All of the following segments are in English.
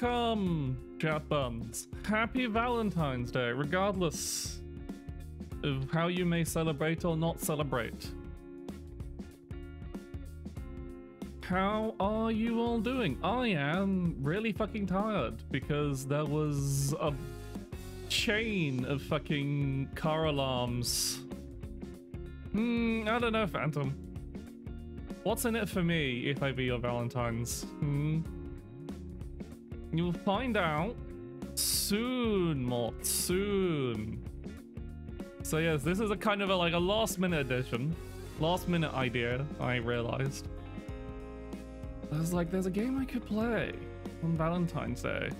welcome, chat bums. Happy Valentine's Day, regardless of how you may celebrate or not celebrate. How are you all doing? I am really fucking tired because there was a chain of fucking car alarms. I don't know, Phantom. What's in it for me if I be your Valentine's? You'll find out soon, Mort, soon. So yes, this is a kind of like a last minute edition. Last minute idea, I realized. I was like, there's a game I could play on Valentine's Day.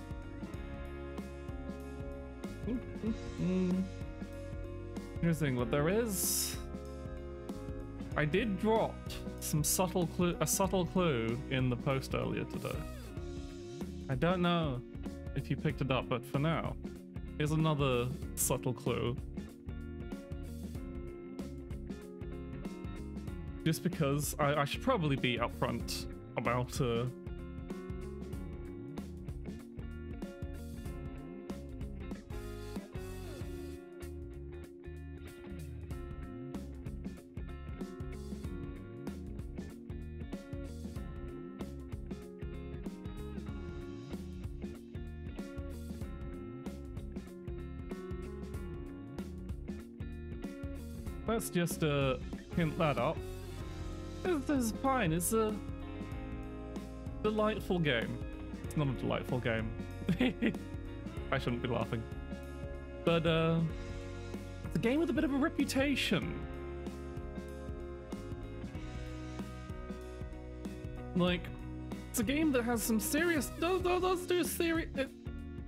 Here's the thing, what there is... I did drop some a subtle clue in the post earlier today. I don't know if you picked it up, but for now, here's another subtle clue. Just because I should probably be upfront about let's just hint that up. This is fine. It's a delightful game. It's not a delightful game. I shouldn't be laughing. But it's a game with a bit of a reputation. Like, it's a game that has some serious does do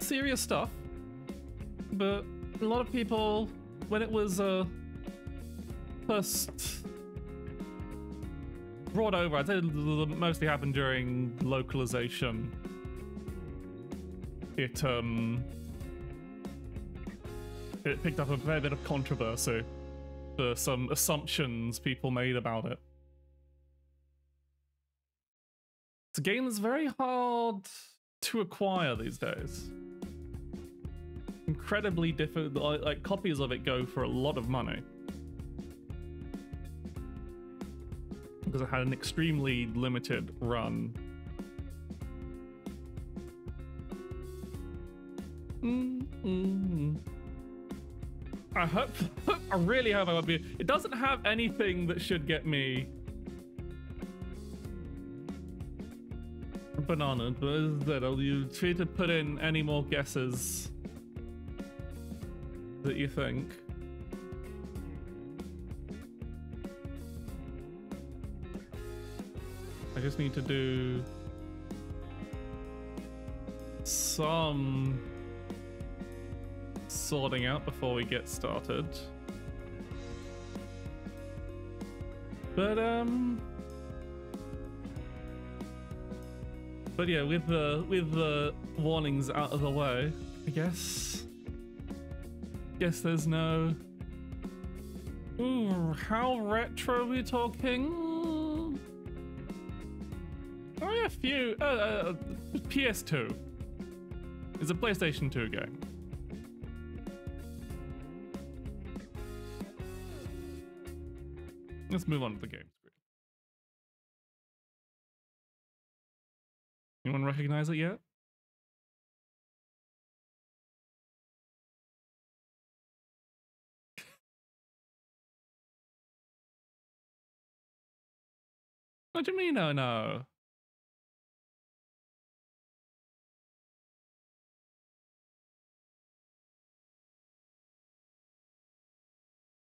serious stuff. But a lot of people, when it was first brought over, I'd say it mostly happened during localization. It picked up a fair bit of controversy for some assumptions people made about it. It's a game that's very hard to acquire these days. Incredibly difficult, like copies of it go for a lot of money. Because it had an extremely limited run. I hope, I really hope I won't be. It doesn't have anything that should get me banana, but is that you try to put in any more guesses that you think. I just need to do some sorting out before we get started. But yeah, with the warnings out of the way, I guess there's no. Ooh, how retro are we talking? Oh, a few. PS2. It's a PlayStation 2 game. Let's move on to the game screen. Anyone recognize it yet? What do you mean, oh no?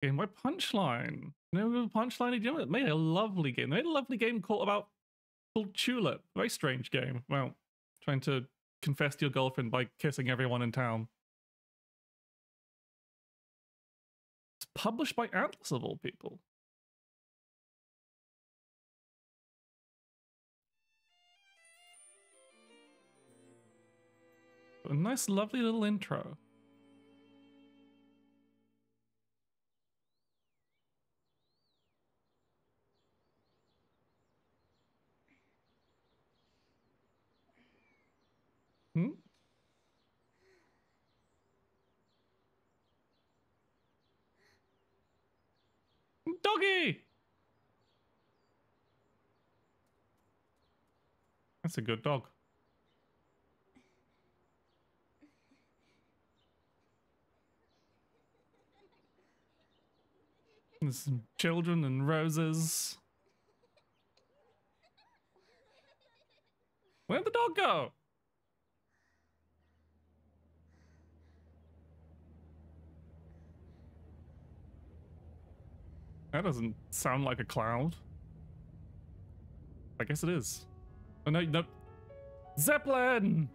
Game by Punchline. No, Punchline, you know, made a lovely game. They made a lovely game called Tulip. Very strange game. Well, trying to confess to your girlfriend by kissing everyone in town. It's published by Atlas of all people. A nice, lovely little intro. Hmm? Doggy! That's a good dog. There's some children and roses. Where'd the dog go? That doesn't sound like a cloud. I guess it is. Oh no, no. Zeppelin!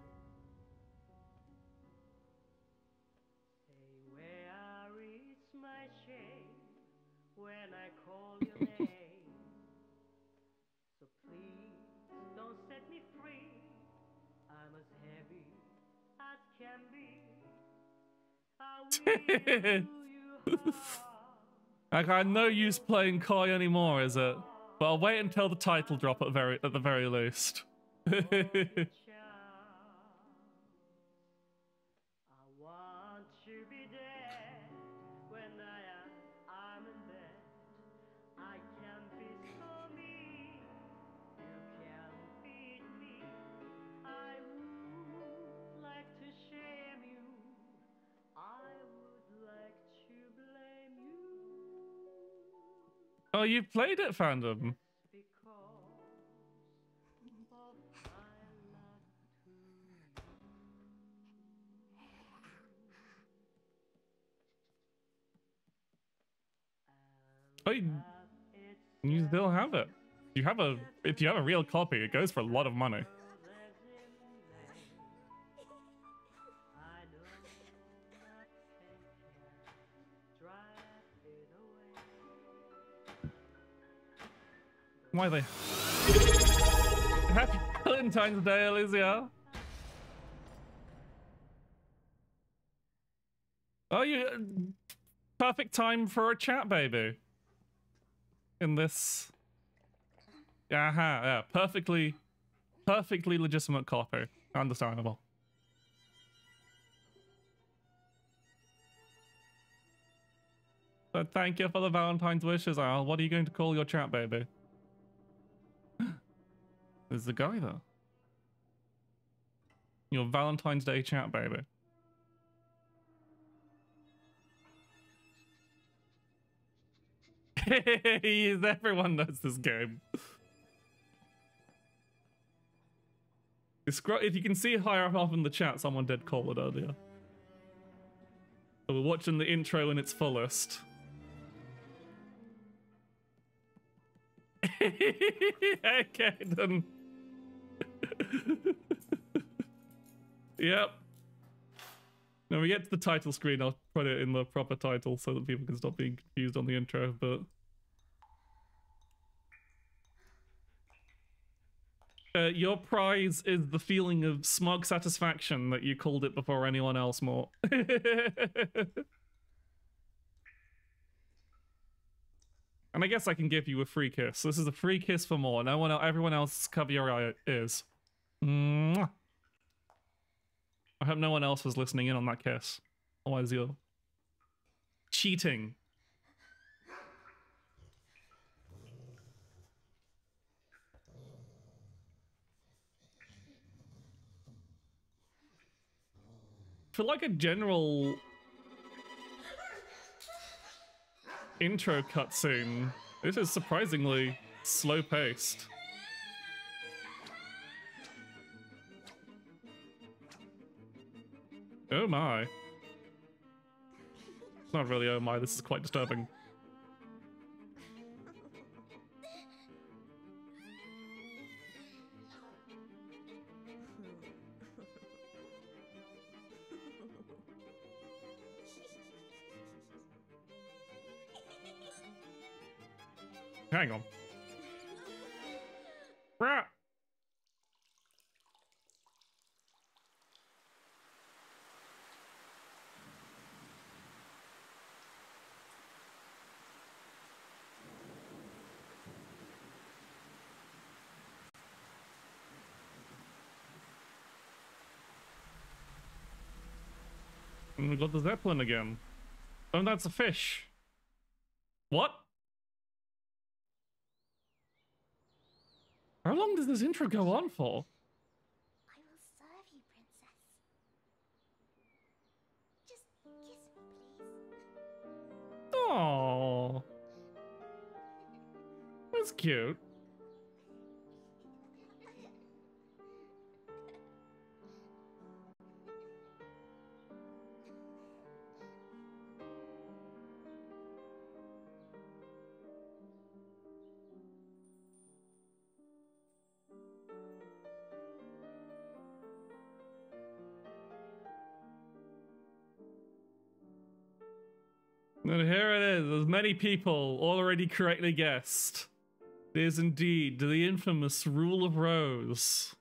Say where is my shame when I call your name? So please don't set me free. I'm as heavy as can be. I will do you harm. I got no use playing coy anymore, is it? But I'll wait until the title drop at the very least. I want to be dead when I'm in bed. I can be so mean, you can beat me. I would like to shame you. I would like to blame you. Oh, you played it, fandom. Just because of my love to you. Oh, you still have it. If you have a real copy, it goes for a lot of money. Why they? Happy Valentine's Day, Alicia. Oh, you perfect time for a chat, baby. In this, yeah, perfectly legitimate copy. Understandable. But thank you for the Valentine's wishes, Al. What are you going to call your chat, baby? There's the guy there. Your Valentine's Day chat, baby. Everyone knows this game. If you can see higher up in the chat, someone did call it earlier. So we're watching the intro in its fullest. Okay, then. Yep. When we get to the title screen, I'll put it in the proper title so that people can stop being confused on the intro, but... your prize is the feeling of smug satisfaction that you called it before anyone else more. And I guess I can give you a free kiss. This is a free kiss for more. No one else, everyone else cover your ears. Mwah. I hope no one else was listening in on that kiss. Otherwise you're cheating. For like a general intro cutscene, this is surprisingly slow-paced. Oh my. It's not really oh my, this is quite disturbing. Hang on. Rah! we got the Zeppelin again. Oh, that's a fish. What? How long does this intro go on for? I will serve you, princess. Just kiss me, please. Oh, that's cute. And here it is, as many people already correctly guessed. It is indeed the infamous Rule of Rose.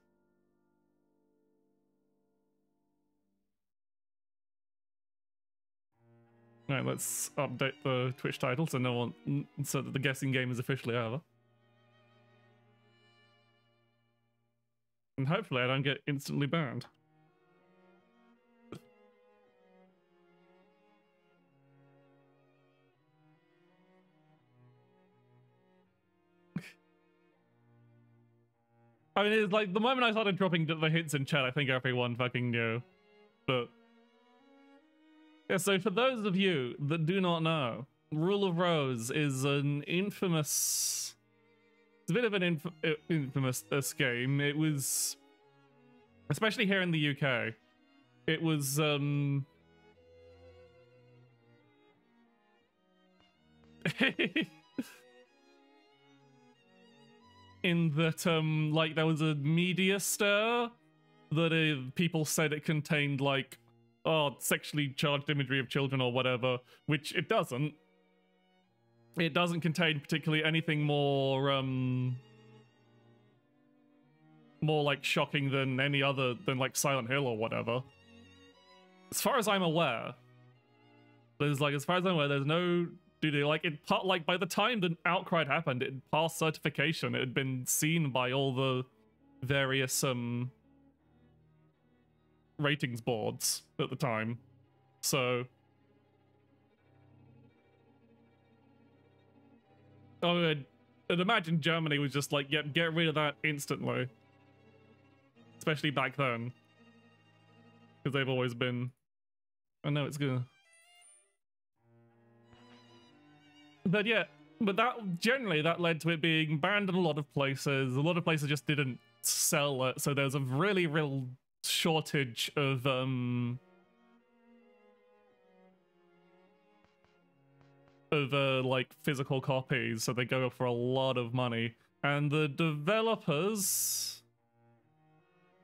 Alright, let's update the Twitch title so no one, so that the guessing game is officially over. And hopefully I don't get instantly banned. I mean, it's like the moment I started dropping the hints in chat, I think everyone fucking knew. But yeah, so for those of you that do not know, Rule of Rose is an infamous... It's a bit of an infamous game. It was... Especially here in the UK. It was, in that, like, there was a media stir that people said it contained, like, sexually charged imagery of children or whatever, which it doesn't. It doesn't contain particularly anything more, more, like, shocking than any other, than, like, Silent Hill or whatever. As far as I'm aware, there's, like, as far as I'm aware, there's no... Like, by the time the outcry happened, it passed certification. It had been seen by all the various, ratings boards at the time. So... Oh, I'd imagine Germany was just like, yep, get rid of that instantly. Especially back then. Because they've always been... I know it's gonna... But yeah, but that generally that led to it being banned in a lot of places. A lot of places just didn't sell it, so there's a really real shortage of like physical copies, so they go for a lot of money. And the developers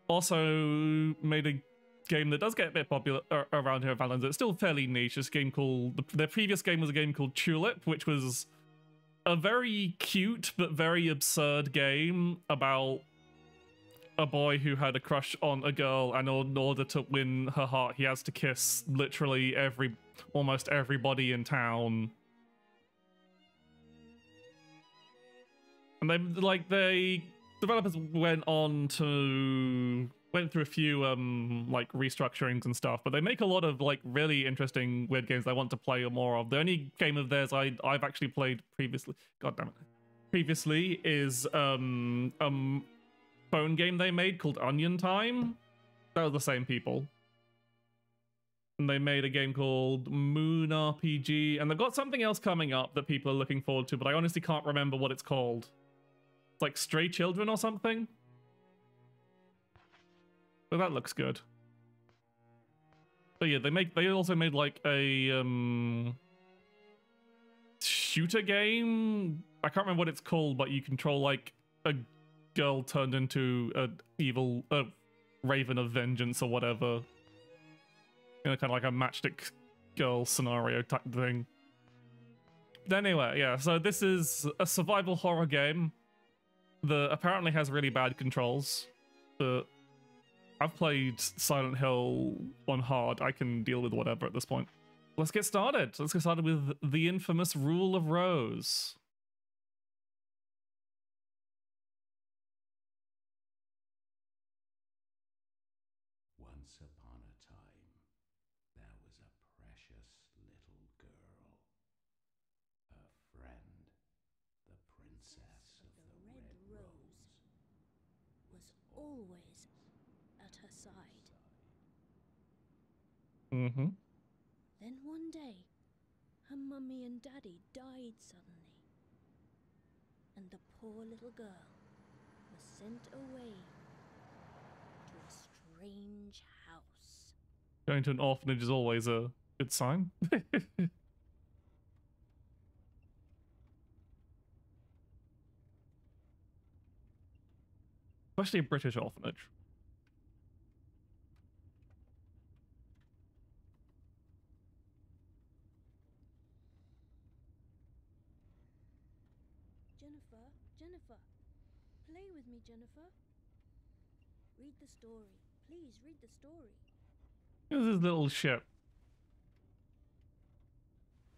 also made a game that does get a bit popular around here at Valentine. It's still fairly niche. It's a game called... Their previous game was a game called Tulip, which was a very cute but very absurd game about a boy who had a crush on a girl, and in order to win her heart, he has to kiss literally almost everybody in town. And they developers went through a few like restructurings and stuff, but they make a lot of like really interesting weird games I want to play more of. The only game of theirs I've actually played previously, god damn it, previously is phone game they made called Onion Time. That was the same people. And they made a game called Moon RPG, and they've got something else coming up that people are looking forward to, but I honestly can't remember what it's called. It's like Stray Children or something. But that looks good. But yeah, they also made like a shooter game. I can't remember what it's called, but you control like a girl turned into an evil raven of vengeance or whatever. You know, kind of like a matchstick girl scenario type thing. Anyway, yeah, so this is a survival horror game that apparently has really bad controls, but I've played Silent Hill on hard. I can deal with whatever at this point. Let's get started. Let's get started with the infamous Rule of Rose. Once upon a time, there was a always at her side. Mm-hmm. Then one day, her mummy and daddy died suddenly, and the poor little girl was sent away to a strange house. Going to an orphanage is always a good sign. Especially a British orphanage. Jennifer, Jennifer, play with me, Jennifer. Read the story. Please read the story. Here's his little ship.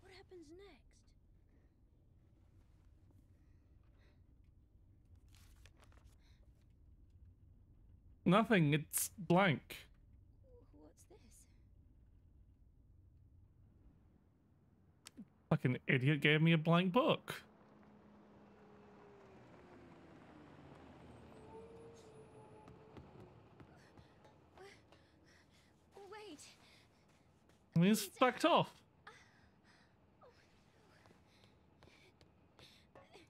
What happens next? Nothing, it's blank. What's this? Fucking idiot gave me a blank book. Wait. I mean, he's fucked off.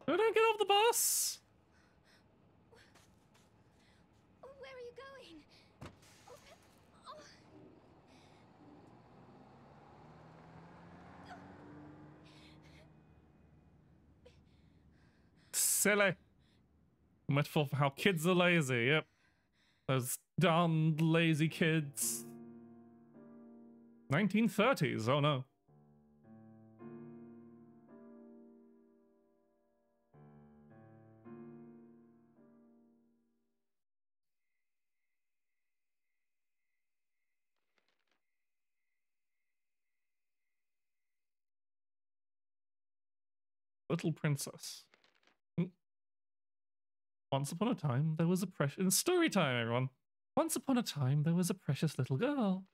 No, don't get off the bus. Where are you going? Oh. Silly. Metaphor for how kids are lazy, yep. Those darned lazy kids. 1930s, oh no. Little Princess. Once upon a time, there was a precious... Story time, everyone. Once upon a time, there was a precious little girl.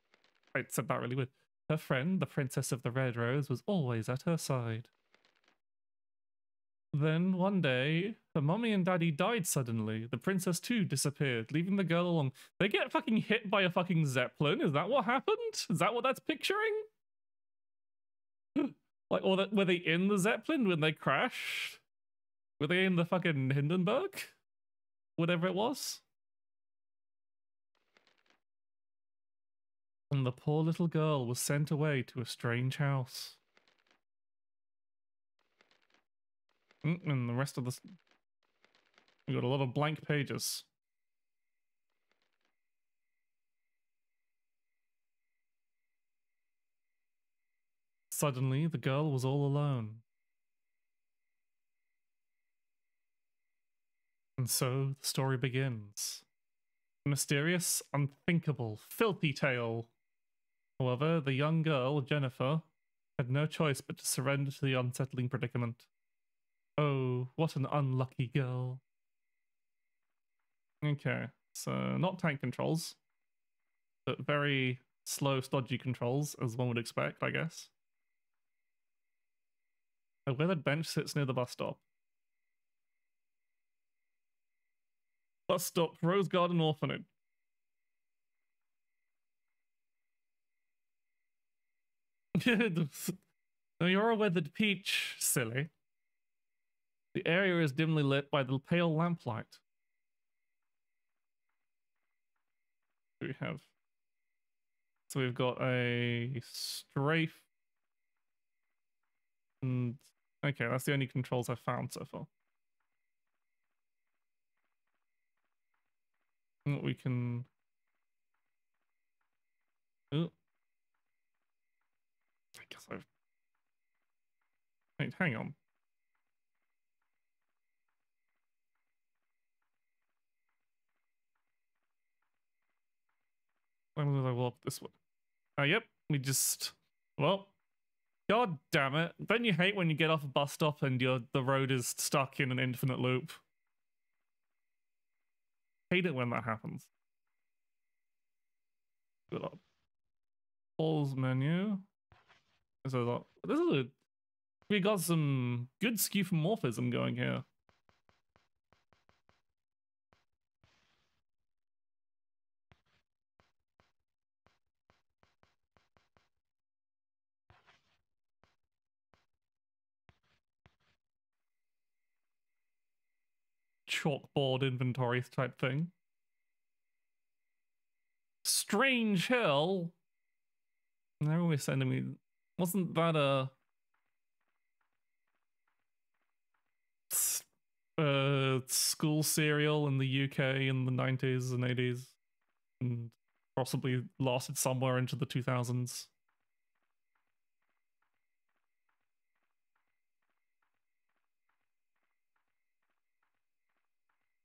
I said that really weird. Her friend, the Princess of the Red Rose, was always at her side. Then, one day, her mummy and daddy died suddenly. The princess, too, disappeared, leaving the girl alone. They get fucking hit by a fucking zeppelin? Is that what happened? Is that what that's picturing? Like, or that, were they in the zeppelin when they crashed? Were they in the fucking Hindenburg? Whatever it was? And the poor little girl was sent away to a strange house. And the rest of this... We got a lot of blank pages. Suddenly, the girl was all alone. And so, the story begins. A mysterious, unthinkable, filthy tale. However, the young girl, Jennifer, had no choice but to surrender to the unsettling predicament. Oh, what an unlucky girl. Okay, so not tank controls, but very slow, stodgy controls, as one would expect, I guess. A weathered bench sits near the bus stop. Bus stop, Rose Garden Orphanage. No, you're a weathered peach, silly. The area is dimly lit by the pale lamplight. We have... So we've got a strafe. And okay, that's the only controls I've found so far. And we can... Oh. I guess I've... Wait, hang on. When did I walk this way? Oh, yep. We just... Well... God damn it. Don't you hate when you get off a bus stop and the road is stuck in an infinite loop? Hate it when that happens. Good up. Pause menu. This is a... We got some good skeuomorphism going here. chalkboard inventory type thing. Strange Hill. They're always sending me. Wasn't that a school serial in the UK in the 90s and 80s, and possibly lasted somewhere into the 2000s?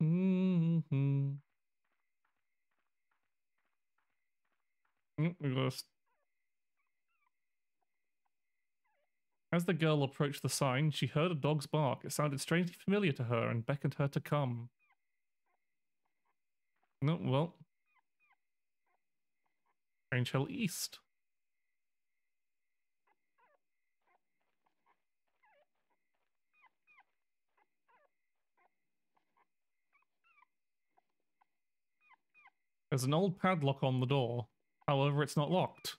Mm-hmm. As the girl approached the sign, she heard a dog's bark. It sounded strangely familiar to her and beckoned her to come. No, well. Strange Hill East. There's an old padlock on the door. However, it's not locked.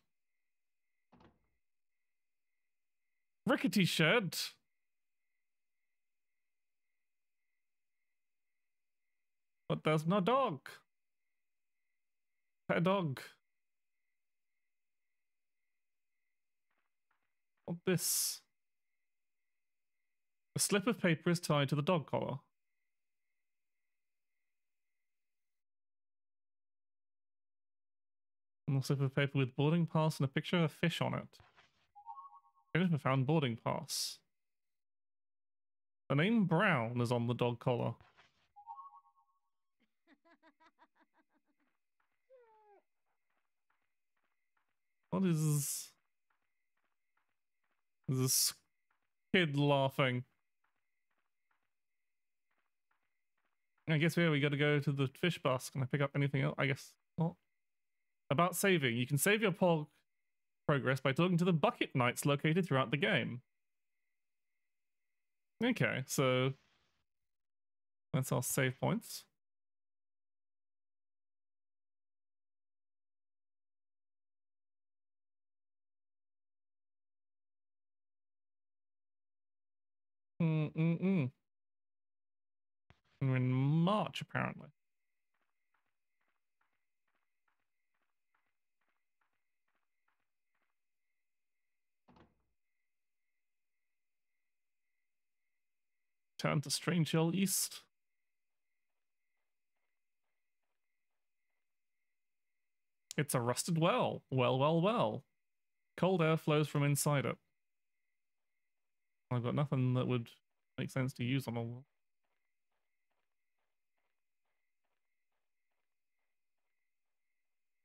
Rickety shed. But there's no dog. Pet dog. What this? A slip of paper is tied to the dog collar. And a slip of paper with boarding pass and a picture of a fish on it. Jennifer found boarding pass. The name Brown is on the dog collar. What is this kid laughing? I guess we gotta go to the fish bus. Can I pick up anything else? I guess not. About saving. You can save your progress by talking to the bucket knights located throughout the game. Okay, so that's our save points. We're in March, apparently. Turn to Strange Hill East. It's a rusted well. Well. Cold air flows from inside it. I've got nothing that would make sense to use on a well.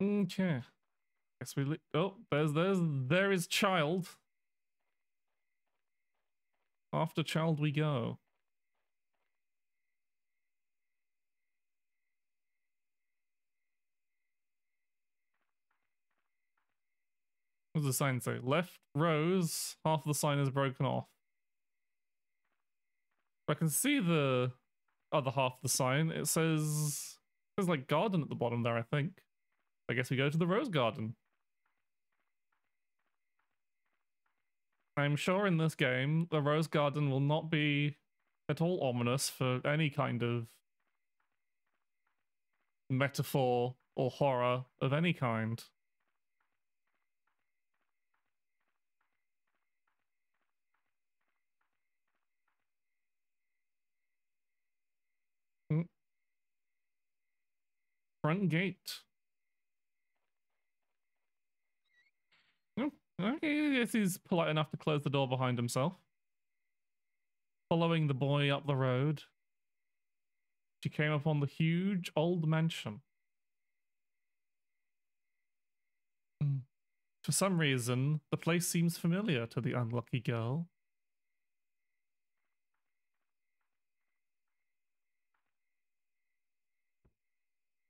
Okay. Guess we. Oh, there is child. After child we go. What does the sign say? Left rows, half the sign is broken off. I can see the other half of the sign. It says there's like garden at the bottom there, I think. I guess we go to the rose garden. I'm sure in this game, the rose garden will not be at all ominous for any kind of metaphor or horror of any kind. Front gate. Oh, I guess he's polite enough to close the door behind himself. Following the boy up the road, she came upon the huge old mansion. For some reason, the place seems familiar to the unlucky girl.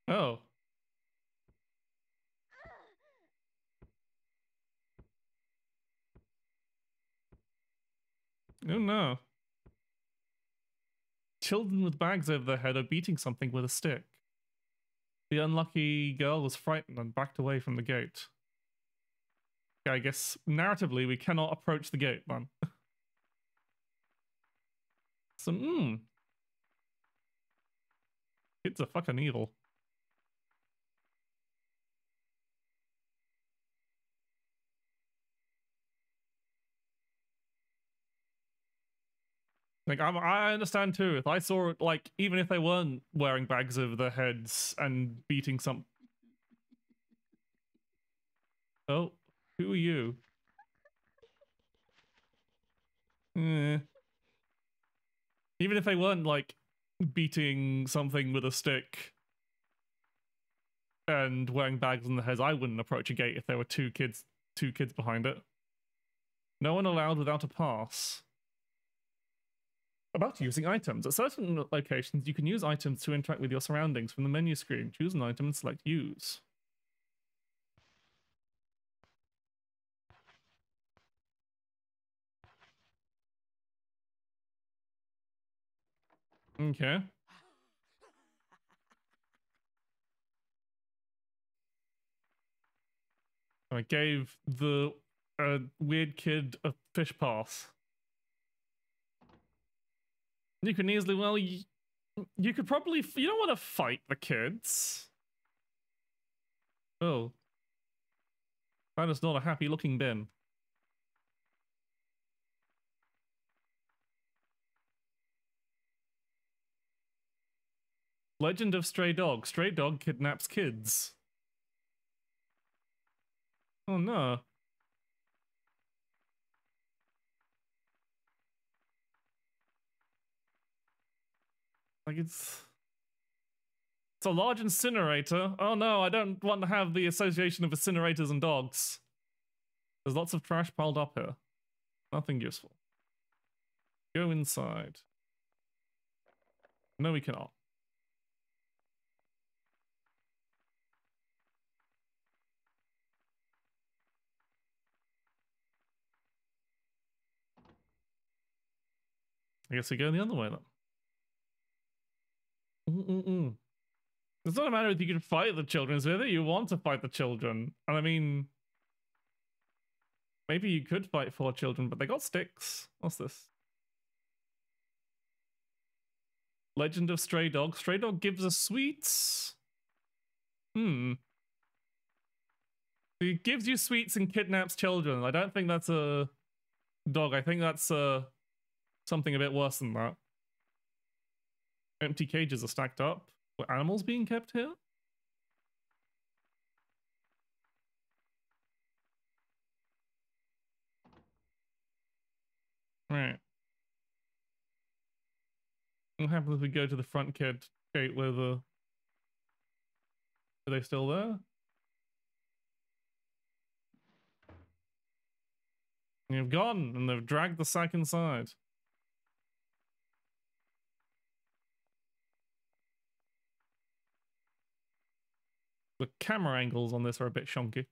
Oh. Oh no. Children with bags over their head are beating something with a stick. The unlucky girl was frightened and backed away from the gate. Yeah, I guess narratively we cannot approach the gate then. So, Kids are fucking evil. Like, I understand too. If I saw, like, even if they weren't wearing bags over their heads and beating some... Oh, who are you? Eh. Even if they weren't, like, beating something with a stick and wearing bags on their heads, I wouldn't approach a gate if there were two kids behind it. No one allowed without a pass. About using items. At certain locations, you can use items to interact with your surroundings from the menu screen. Choose an item and select use. Okay. I gave the weird kid a fish pass. You can easily, well, you could probably, you don't want to fight the kids. Oh. That is not a happy looking bin. Legend of Stray Dog. Stray dog kidnaps kids. Oh no. Like it's a large incinerator. Oh no, I don't want to have the association of incinerators and dogs. There's lots of trash piled up here. Nothing useful. Go inside. No, we cannot. I guess we go the other way then. It's not a matter if you can fight the children, it's whether you want to fight the children. And I mean, maybe you could fight 4 children, but they got sticks. What's this? Legend of Stray Dog. Stray Dog gives us sweets. It gives you sweets and kidnaps children. I don't think that's a dog. I think that's something a bit worse than that. Empty cages are stacked up. Were animals being kept here? Right. What happens if we go to the front gate where the... Are they still there? They've gone, and they've dragged the sack inside. The camera angles on this are a bit shonky.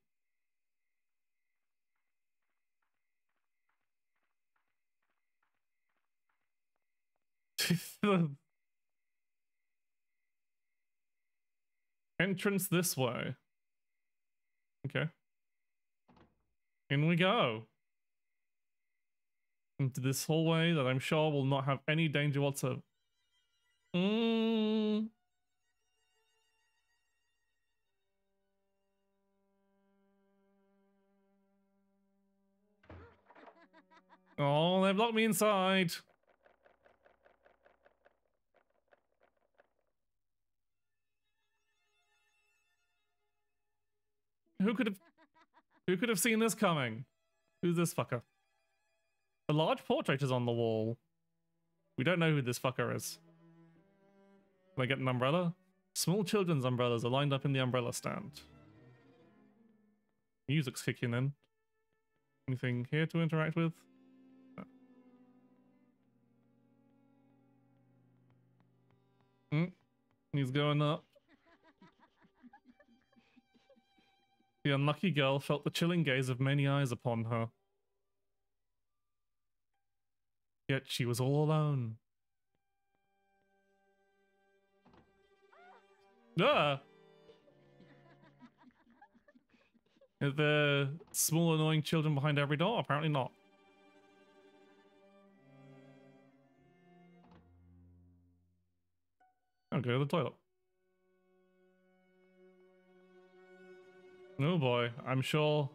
Entrance this way. Okay. In we go. Into this hallway that I'm sure will not have any danger whatsoever. Oh, they've locked me inside. Who could have seen this coming? Who's this fucker? A large portrait is on the wall. We don't know who this fucker is. Can I get an umbrella? Small children's umbrellas are lined up in the umbrella stand. Music's kicking in. Anything here to interact with? No. He's going up. The unlucky girl felt the chilling gaze of many eyes upon her. Yet she was all alone. Ah! Are there small annoying children behind every door? Apparently not. I'll go to the toilet. Oh boy, I'm sure.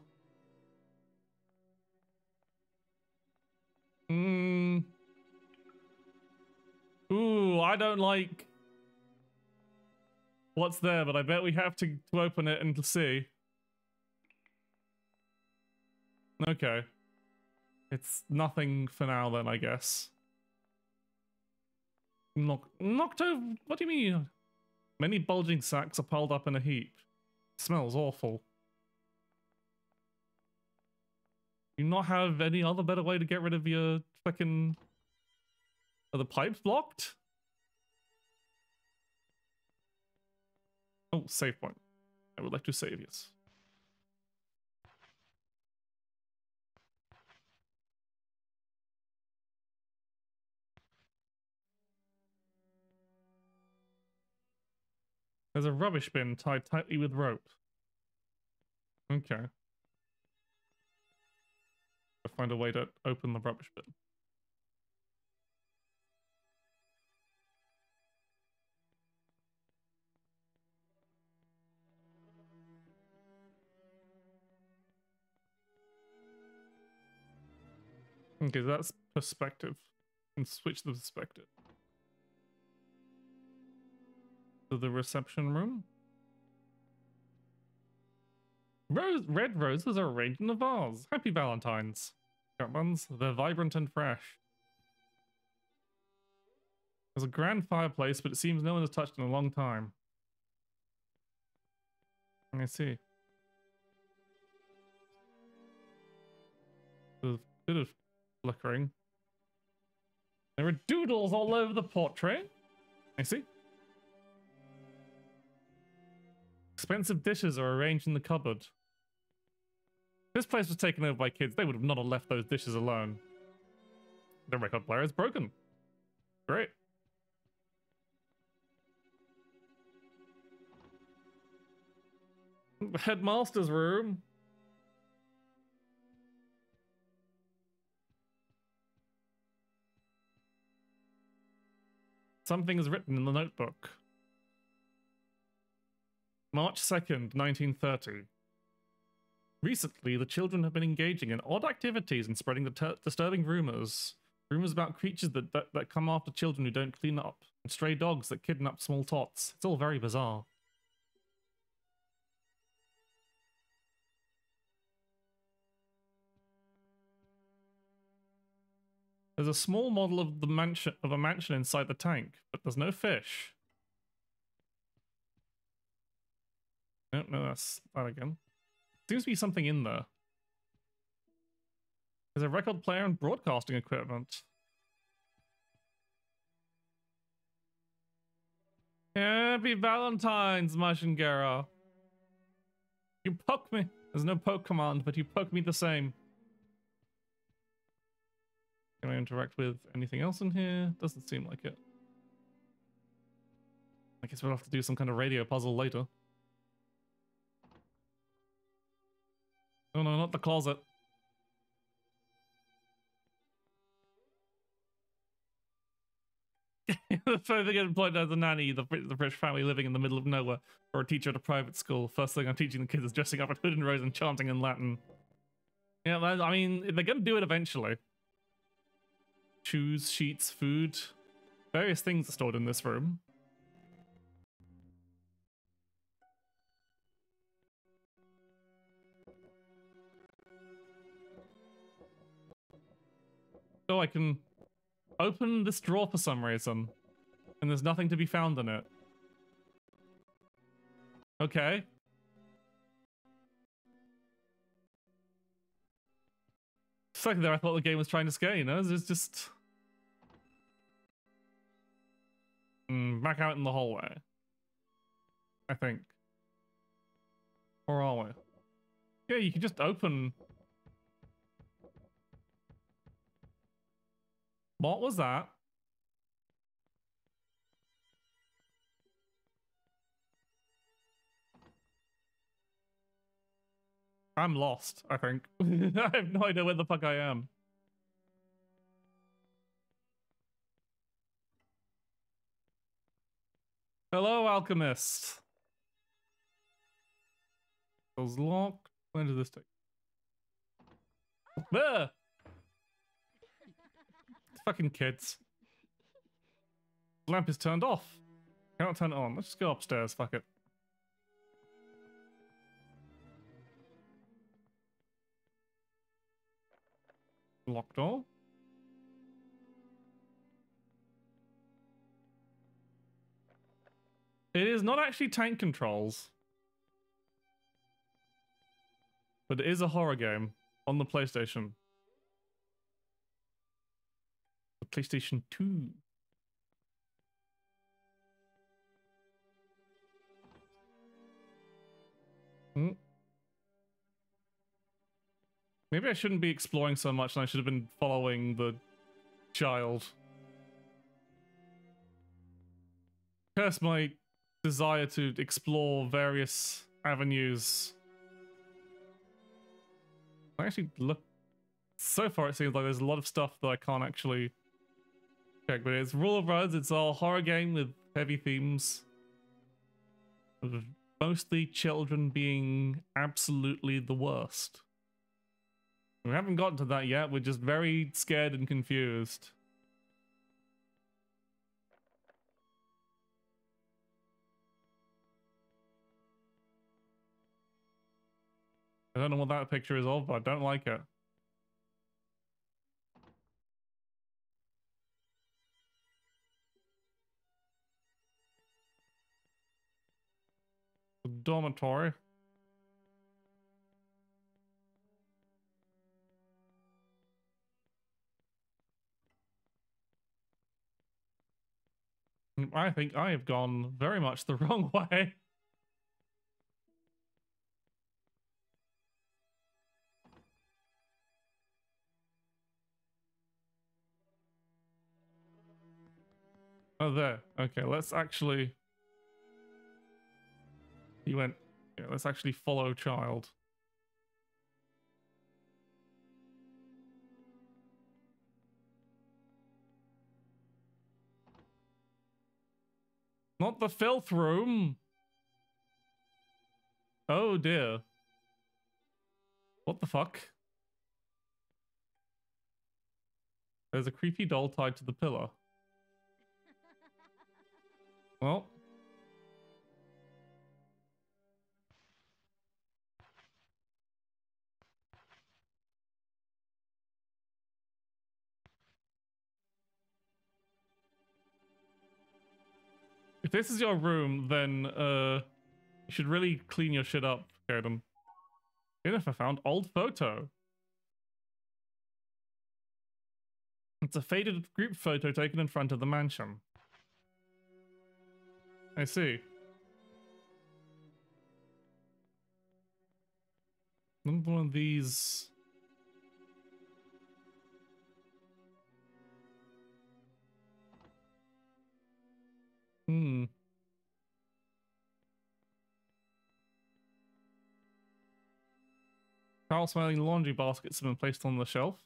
Ooh, I don't like what's there, but I bet we have to open it and see. Okay. It's nothing for now then, I guess. Knocked over? What do you mean? Many bulging sacks are piled up in a heap. Smells awful. Do you not have any other better way to get rid of your fucking... Are the pipes blocked? Oh, save point. I would like to save, yes. There's a rubbish bin tied tightly with rope. Okay. I'll find a way to open the rubbish bin. Okay, that's perspective. And switch the perspective. To the reception room. Red roses are arranged in a vase. Happy Valentines. Got ones. They're vibrant and fresh. There's a grand fireplace, but it seems no one has touched in a long time. I see. There's a bit of flickering. There are doodles all over the portrait. I see. Expensive dishes are arranged in the cupboard. This place was taken over by kids. They would have not have left those dishes alone. The record player is broken. Great. The headmaster's room. Something is written in the notebook. March 2nd, 1930. Recently, the children have been engaging in odd activities and spreading the disturbing rumors. Rumors about creatures that come after children who don't clean up, and stray dogs that kidnap small tots. It's all very bizarre. There's a small model of a mansion inside the tank, but there's no fish. No, that's that again. Seems to be something in there. There's a record player and broadcasting equipment. Happy Valentine's, Mashingara. You poke me. There's no poke command, but you poke me the same. Can I interact with anything else in here? Doesn't seem like it. I guess we'll have to do some kind of radio puzzle later. Oh no, not the closet. The first thing employed as a nanny, the British family living in the middle of nowhere, or a teacher at a private school. First thing I'm teaching the kids is dressing up at hood and rose and chanting in Latin. Yeah, I mean, they're going to do it eventually. Shoes, sheets, food. Various things are stored in this room. Oh, I can open this drawer for some reason. And there's nothing to be found in it. Okay. For a second there, I thought the game was trying to scare, you know? It's just... back out in the hallway. I think. Or are we? Yeah, you can just open... What was that? I'm lost, I think. I have no idea where the fuck I am. Hello, alchemist. It was locked. When did this take? There! Fucking kids. The lamp is turned off. Cannot turn it on. Let's just go upstairs. Fuck it. Locked door. It is not actually tank controls. But it is a horror game on the PlayStation. The PlayStation 2. Maybe I shouldn't be exploring so much and I should have been following the child. Curse my desire to explore various avenues. I actually look... So far it seems like there's a lot of stuff that I can't actually check, but it's Rule of Rods, it's a horror game with heavy themes. Of mostly children being absolutely the worst. We haven't gotten to that yet, we're just very scared and confused. I don't know what that picture is of, but I don't like it. The dormitory. I think I have gone very much the wrong way. Oh, there. Okay, let's actually... He went... Yeah, let's actually follow child. Not the filth room! Oh dear. What the fuck? There's a creepy doll tied to the pillar. Well. If this is your room, then you should really clean your shit up, Kaden. Even if I found old photo. It's a faded group photo taken in front of the mansion. I see. Another one of these. Foul smelling laundry baskets have been placed on the shelf.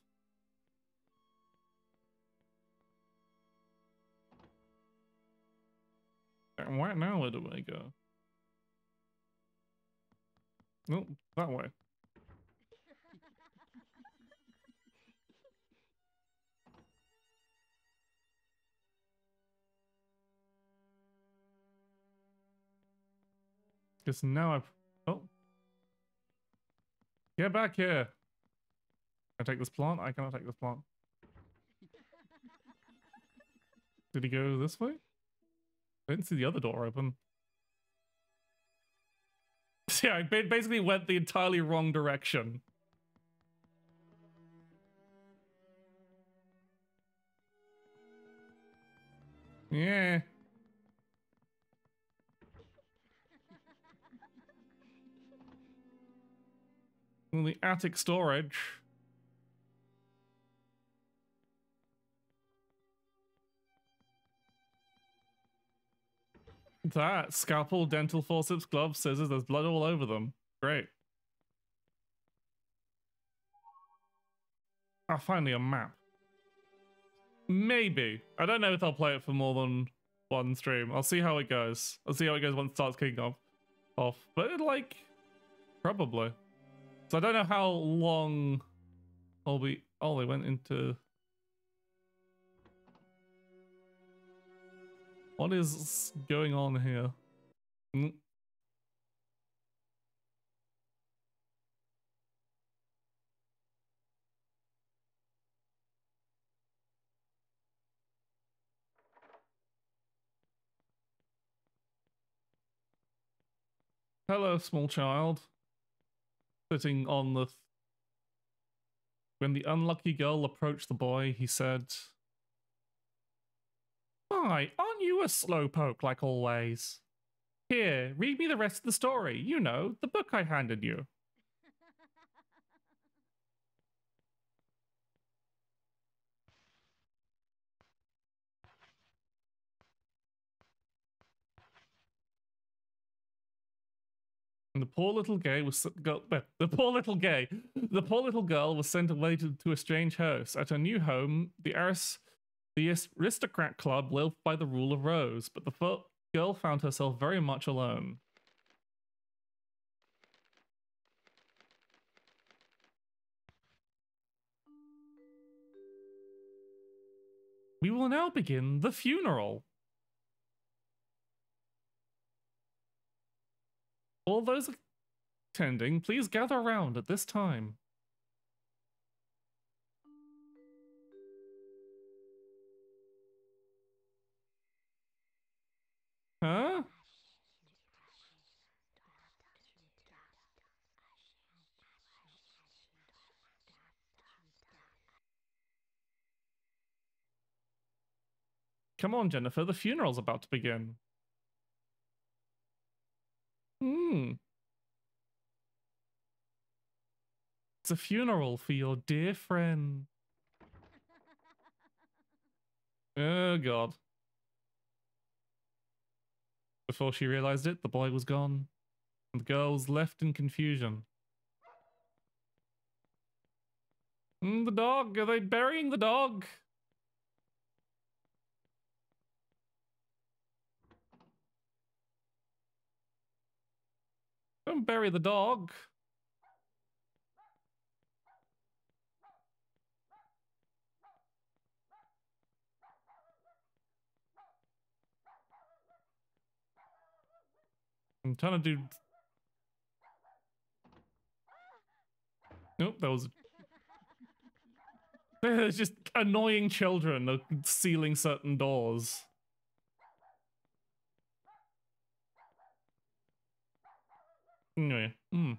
And right now, where do I go? Oh, that way. Because now I've... Oh. Get back here. Can I take this plant? I cannot take this plant. Did he go this way? I didn't see the other door open. Yeah, I basically went the entirely wrong direction. Yeah. Well, the attic storage. That scalpel, dental forceps, gloves, scissors, there's blood all over them. Great. Ah, finally a map. Maybe. I don't know if I'll play it for more than one stream. I'll see how it goes. I'll see how it goes once it starts kicking off. But like, Probably. So I don't know how long I'll be... Oh, they went into... What is going on here? Mm. Hello, small child. Sitting on the... When the unlucky girl approached the boy, he said... Hi, aren't you a slowpoke like always? Here, read me the rest of the story. You know, the book I handed you. And the poor little gay was the poor little girl was sent away to a strange house. At her new home, the aristocrat club lived by the rule of rose, but the girl found herself very much alone. We will now begin the funeral. All those attending, please gather around at this time. Huh? Come on, Jennifer, the funeral's about to begin. It's a funeral for your dear friend. Oh, God. Before she realized it, the boy was gone, and the girl was left in confusion. The dog! Are they burying the dog? Don't bury the dog. I'm trying to do... Nope, that was... There's just annoying children sealing certain doors. Anyway, I'm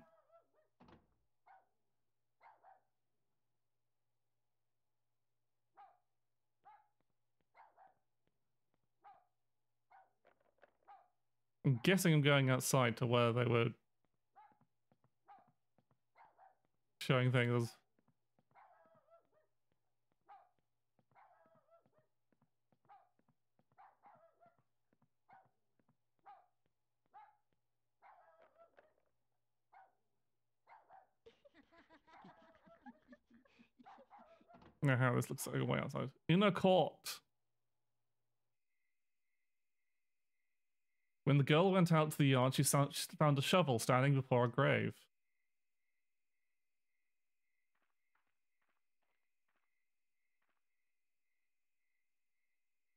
guessing I'm going outside to where they were showing things. Now how this looks like way outside. In a court. When the girl went out to the yard, she found a shovel standing before a grave.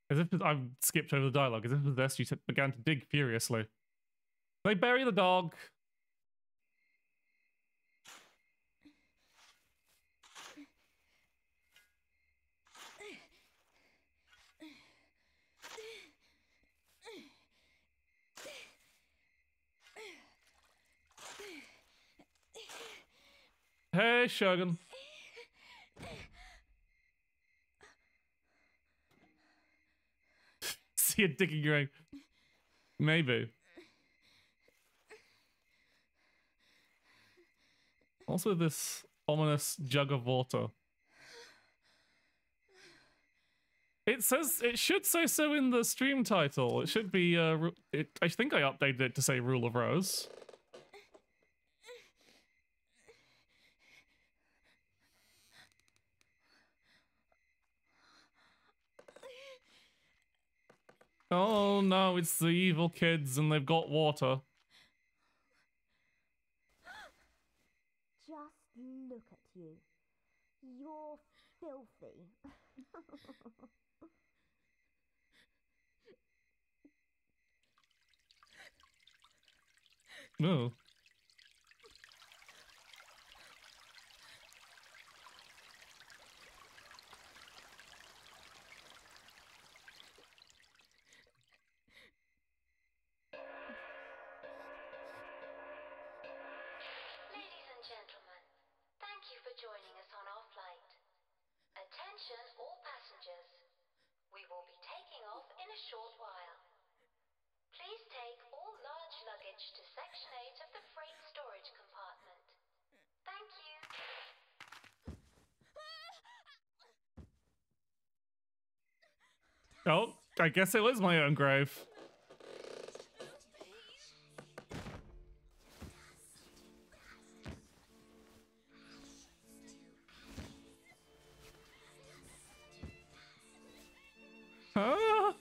As if I've skipped over the dialogue. As if possessed, she began to dig furiously. They bury the dog. Hey, Shogun. See it digging your egg. Maybe. Also this ominous jug of water. It says, it should say so in the stream title. It should be, I think I updated it to say Rule of Rose. Oh no, it's the evil kids and they've got water. look at you. You're filthy. No. Ladies and gentlemen, thank you for joining us on our flight. Attention all passengers. We will be taking off in a short while. Please take all large luggage to Section 8 of the freight storage compartment. Thank you. Oh, I guess it was my own grave. Huh?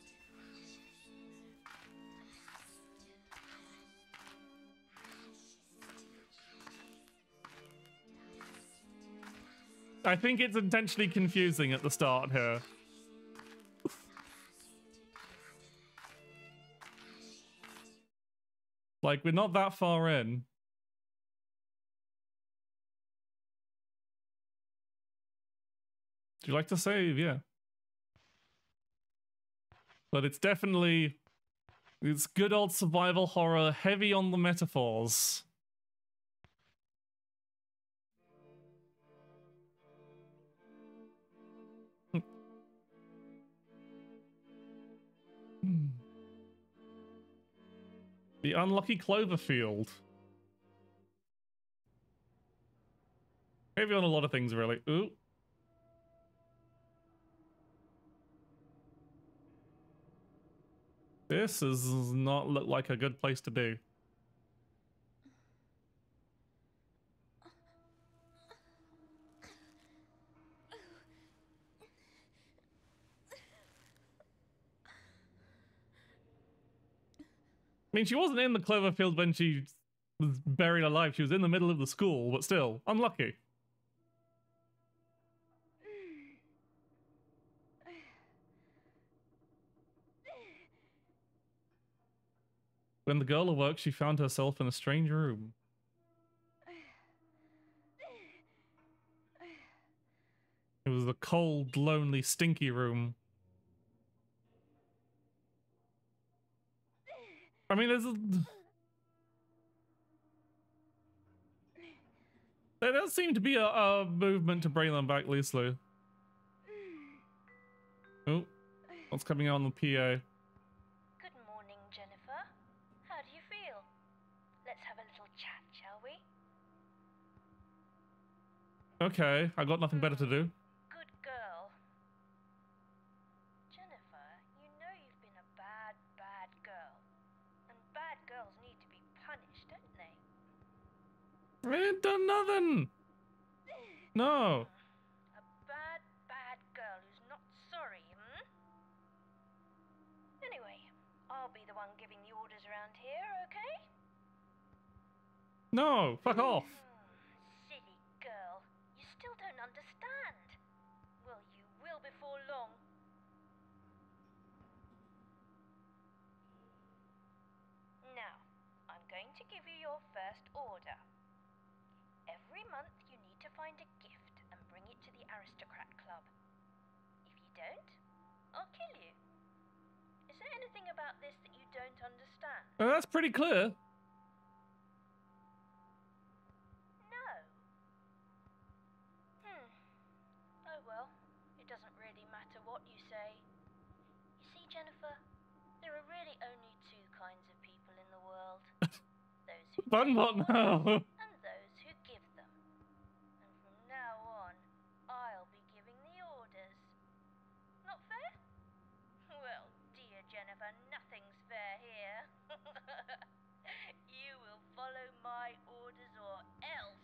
I think it's intentionally confusing at the start here. Like, we're not that far in. Do you like to save? Yeah. But it's definitely... It's good old survival horror, heavy on the metaphors. The unlucky Cloverfield. Heavy on a lot of things, really. Ooh. This does not look like a good place to be. I mean, she wasn't in the Cloverfield when she was buried alive. She was in the middle of the school, but still, unlucky. When the girl awoke, she found herself in a strange room. It was a cold, lonely, stinky room. I mean, there does seem to be a movement to bring them back loosely. Oh, what's coming out on the PA? Good morning, Jennifer. How do you feel? Let's have a little chat, shall we? Okay, I got nothing better to do. Good girl. Jennifer, you know you've been a bad, bad girl. And bad girls need to be punished, don't they? I ain't done nothing. No. A bad, bad girl who's not sorry, hmm? Anyway, I'll be the one giving the orders around here, okay? No, fuck off. Silly girl. You still don't understand. Well, you will before long. Now, I'm going to give you your first order. Every month you need to find a gift and bring it to the Aristocrat Club. If you don't, I'll kill you. Is there anything about this that you don't understand? That's pretty clear. No. Oh well, it doesn't really matter what you say. You see, Jennifer, there are really only two kinds of people in the world. Those who Fun take one orders now. and those who give them. And from now on, I'll be giving the orders. Not fair? Well, dear Jennifer, nothing's fair here. You will follow my orders or else.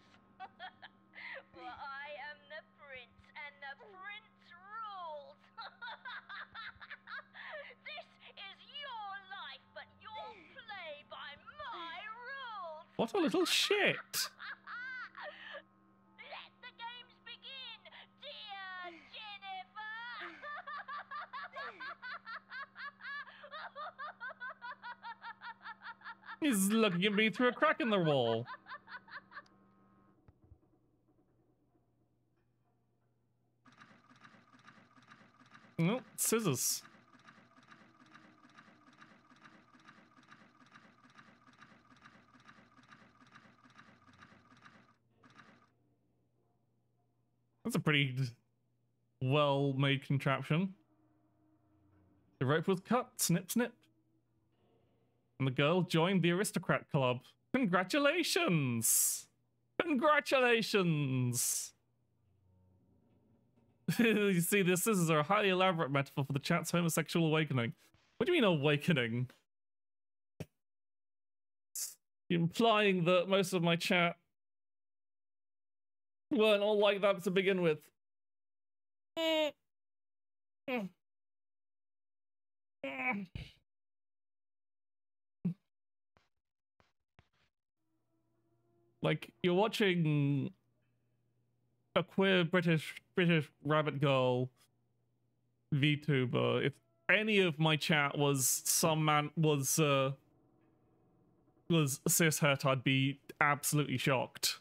For I am the prince, and the prince rules. This is your life, but you'll play by my rules. What a little shit. He's looking at me through a crack in the wall. No, scissors. That's a pretty well-made contraption. The rope was cut, snip, snip. And the girl joined the aristocrat club. Congratulations! Congratulations! You see, the scissors are a highly elaborate metaphor for the chat's homosexual awakening. What do you mean awakening? You're implying that most of my chat weren't all like that to begin with. Like, you're watching a queer British rabbit girl VTuber. If any of my chat was some man was cishet, I'd be absolutely shocked.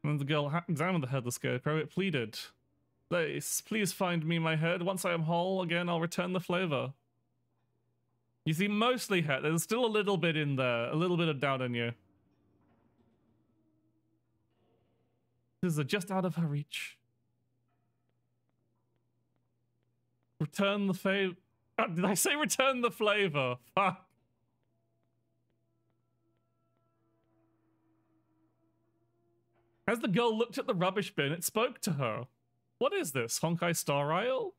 And the girl examined the headless scarecrow. It pleaded, please find me my head. Once I am whole again, I'll return the flavor. You see, mostly head. There's still a little bit in there. A little bit of doubt in you. These are just out of her reach. Return the flavor. Did I say return the flavor? Fuck. As the girl looked at the rubbish bin, it spoke to her. What is this, Honkai Star Isle?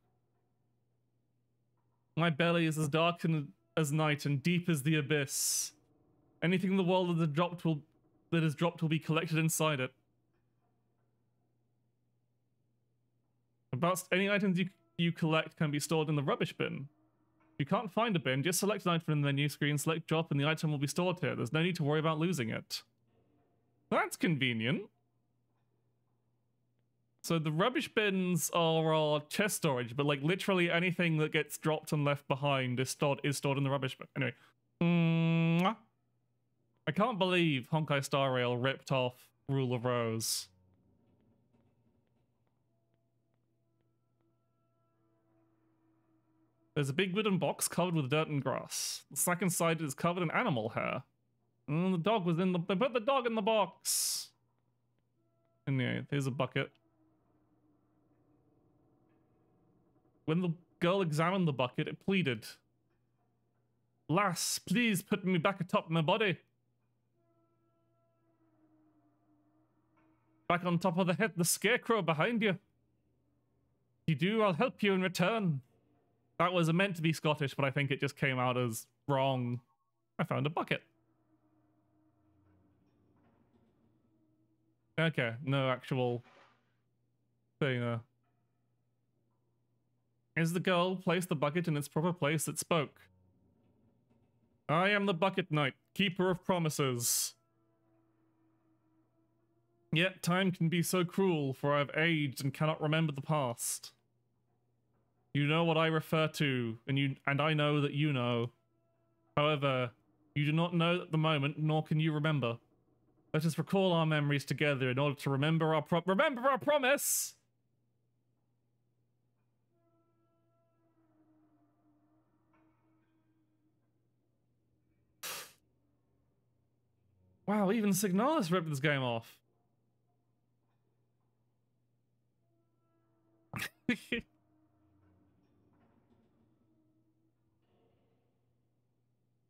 My belly is as dark as night and deep as the abyss. Anything in the world that is dropped will be collected inside it. About any items you collect can be stored in the rubbish bin. If you can't find a bin, just select an item from the menu screen, select drop, and the item will be stored here. There's no need to worry about losing it. That's convenient. So the rubbish bins are our chest storage, but like literally anything that gets dropped and left behind is stored in the rubbish bin. Anyway, I can't believe Honkai Star Rail ripped off Rule of Rose. There's a big wooden box covered with dirt and grass. The second side is covered in animal hair. And the dog was in the... They put the dog in the box. And yeah, here's a bucket. When the girl examined the bucket, it pleaded, "Lass, please put me back atop my body. Back on top of the scarecrow behind you. If you do, I'll help you in return." That was meant to be Scottish, but I think it just came out as wrong. I found a bucket. Okay, no actual thing there. As the girl placed the bucket in its proper place, it spoke. "I am the Bucket Knight, keeper of promises. Yet time can be so cruel, for I have aged and cannot remember the past. You know what I refer to, and I know that you know. However, you do not know at the moment, nor can you remember. Let us recall our memories together in order to remember our promise!" Wow, even Signalis ripped this game off.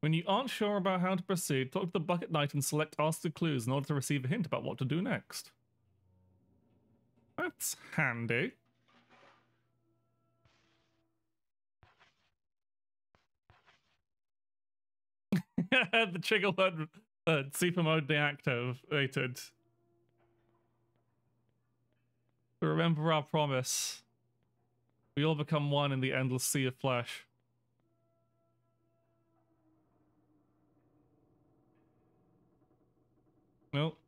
When you aren't sure about how to proceed, talk to the Bucket Knight and select Ask the Clues in order to receive a hint about what to do next. That's handy. The trigger word super mode deactivated. Remember our promise. We all become one in the endless sea of flesh. Nope.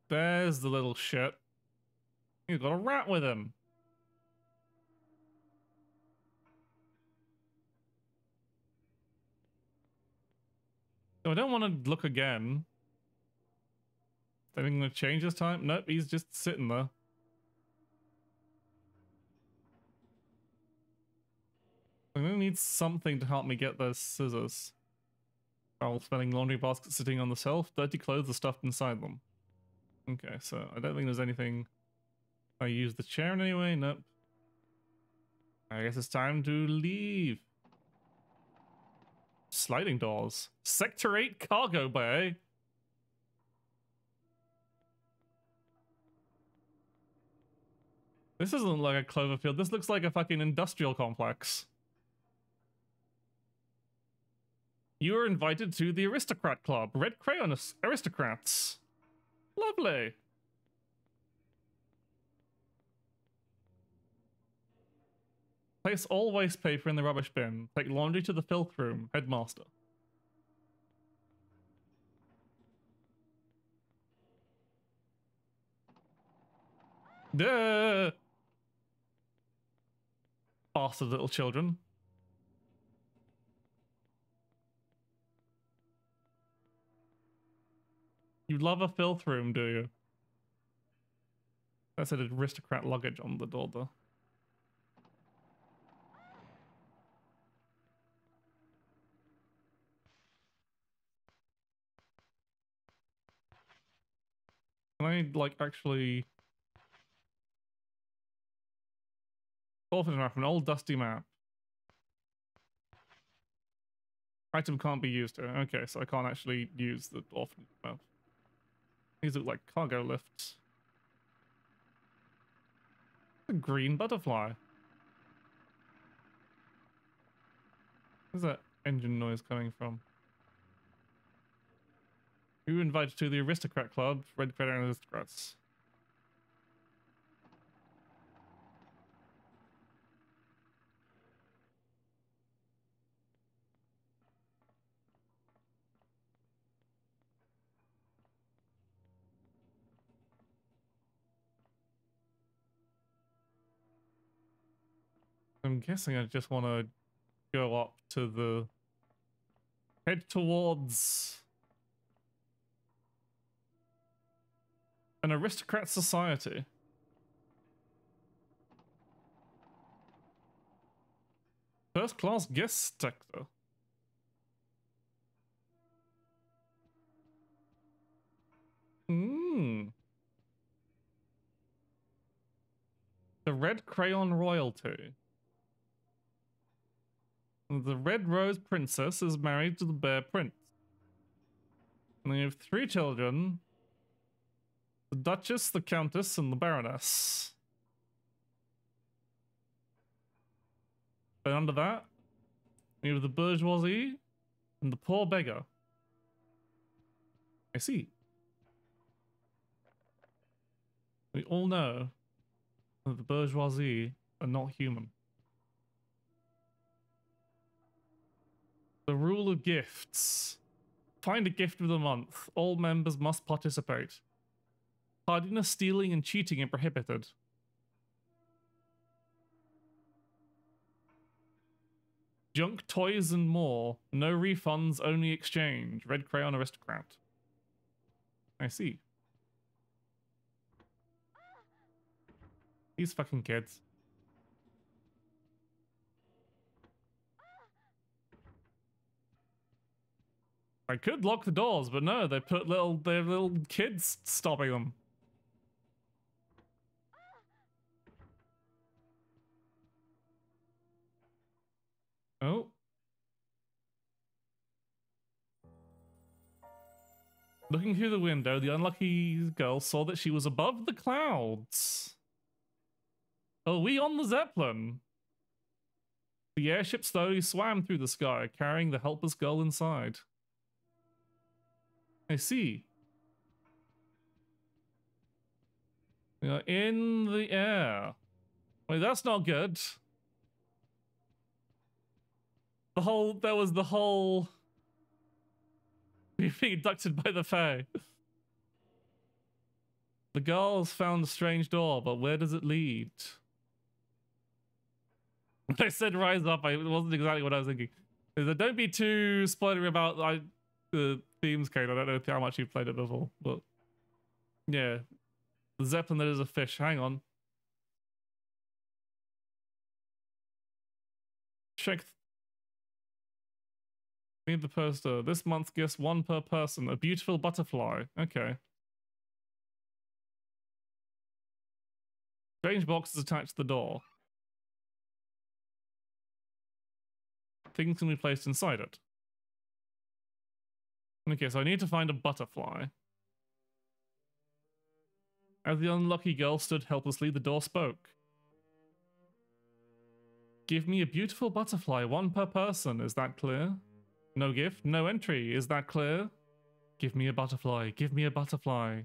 There's the little shit. He's got a rat with him. So I don't want to look again. Is anything going to change this time? Nope, he's just sitting there. I'm going to need something to help me get those scissors. While spelling laundry baskets sitting on the shelf, dirty clothes are stuffed inside them. Okay, so I don't think there's anything. I use the chair in any way? Nope. I guess it's time to leave. Sliding doors. Sector 8 cargo bay. This isn't like a Cloverfield. This looks like a fucking industrial complex. You are invited to the Aristocrat Club. Red Crayon Aristocrats. Lovely. Place all waste paper in the rubbish bin. Take laundry to the filth room. Headmaster. Duh! Bastard little children. You love a filth room, do you? That said aristocrat luggage on the door, though. Can I, like, actually... Orphanage map, an old dusty map. Item can't be used here. Okay, so I can't actually use the orphanage map. These look like cargo lifts. A green butterfly. Where's that engine noise coming from? You were invited to the Aristocrat Club, Red Crayon Aristocrats. I'm guessing I just want to go up to the... Head towards... an aristocrat society. First class guest sector. The Red Crayon Royalty. The Red Rose Princess is married to the Bear Prince. And they have 3 children. The Duchess, the Countess, and the Baroness. Then under that, we have the bourgeoisie and the poor beggar. I see. We all know that the bourgeoisie are not human. The rule of gifts. Find a gift of the month. All members must participate. Tardiness, stealing, and cheating are prohibited. Junk, toys, and more. No refunds, only exchange. Red Crayon Aristocrat. I see. These fucking kids. I could lock the doors, but no, they put their little kids stopping them. Oh. Looking through the window, the unlucky girl saw that she was above the clouds. Are we on the Zeppelin? The airship slowly swam through the sky, carrying the helpless girl inside. I see. We are in the air. Wait, that's not good. There was the whole... being abducted by the Fae. The girls found a strange door, but where does it lead? I said rise up, it wasn't exactly what I was thinking. Don't be too spoilery about... the themes, Kate. I don't know how much you've played it before, but yeah. The Zeppelin that is a fish. Hang on. Check. Read the poster. This month's gifts, one per person. A beautiful butterfly. Okay. Strange boxes attached to the door. Things can be placed inside it. Okay, so I need to find a butterfly. As the unlucky girl stood helplessly, the door spoke. Give me a beautiful butterfly, one per person. Is that clear? No gift, no entry. Is that clear? Give me a butterfly. Give me a butterfly.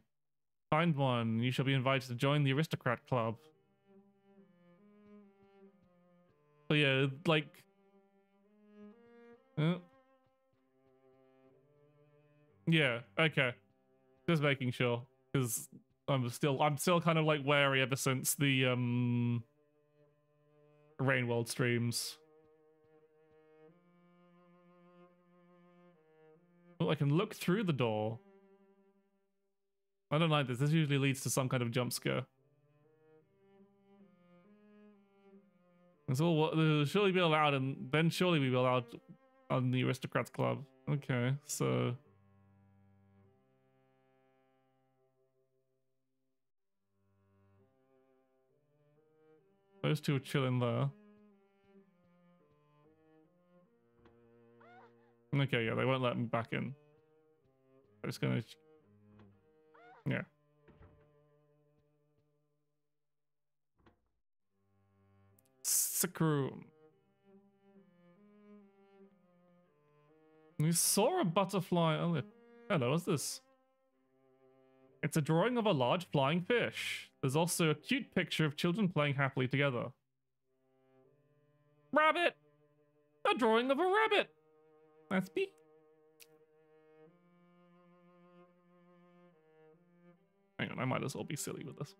Find one. You shall be invited to join the aristocrat club. So yeah, like... yeah, okay. Just making sure. Because I'm still kind of like wary ever since the Rain World streams. Oh, I can look through the door. I don't like this. This usually leads to some kind of jump scare. It's all what surely be allowed, and then surely we be allowed on the aristocrats club. Okay, so those two are chilling there. Okay, yeah, they won't let me back in. I'm just gonna... yeah. Sick room. We saw a butterfly. Oh, hello, what's this? It's a drawing of a large flying fish. There's also a cute picture of children playing happily together. Rabbit! A drawing of a rabbit! That's me. Hang on, I might as well be silly with this.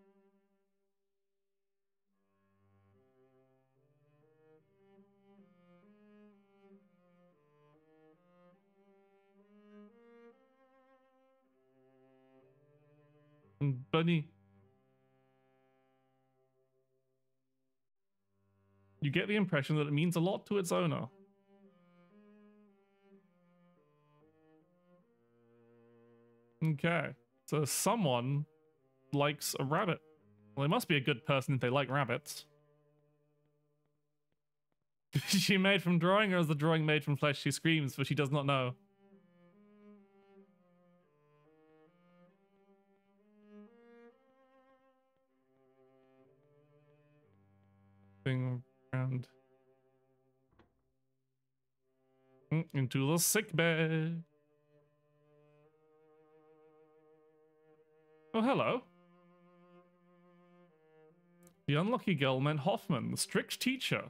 Bunny. You get the impression that it means a lot to its owner. Okay, so someone likes a rabbit. Well, they must be a good person if they like rabbits. Is she made from drawing, or is the drawing made from flesh? She screams, for she does not know. Thing around. Into the sick bed. Oh, hello. The unlucky girl meant Hoffman, the strict teacher.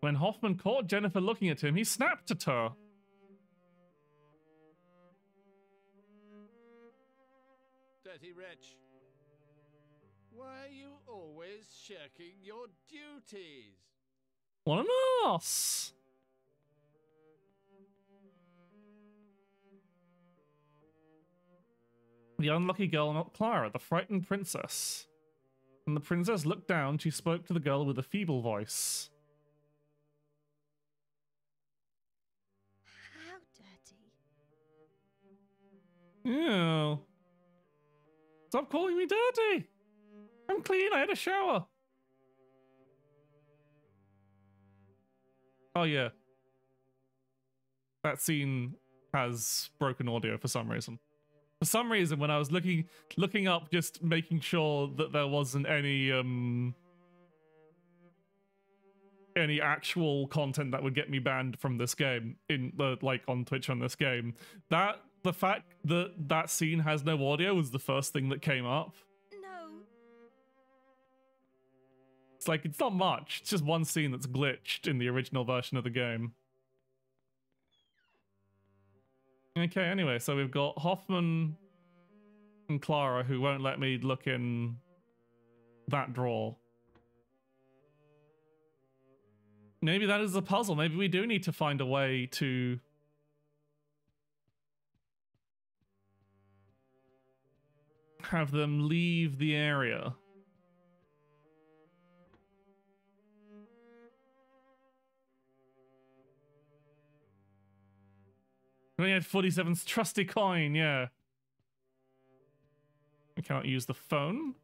When Hoffman caught Jennifer looking at him, he snapped at her. Dirty wretch. Why are you always shirking your duties? What an ass! The unlucky girl met Clara, the frightened princess. When the princess looked down, she spoke to the girl with a feeble voice. How dirty. Ew. Stop calling me dirty! I'm clean, I had a shower. Oh yeah. That scene has broken audio for some reason. For some reason, when I was looking up, just making sure that there wasn't any actual content that would get me banned from this game in like on Twitch on this game, the fact that that scene has no audio was the first thing that came up. No. It's like, it's not much. It's just one scene that's glitched in the original version of the game. Okay, anyway, so we've got Hoffman and Clara who won't let me look in that drawer. Maybe that is a puzzle. Maybe we do need to find a way to have them leave the area. We had 47's trusty coin, yeah. We cannot use the phone.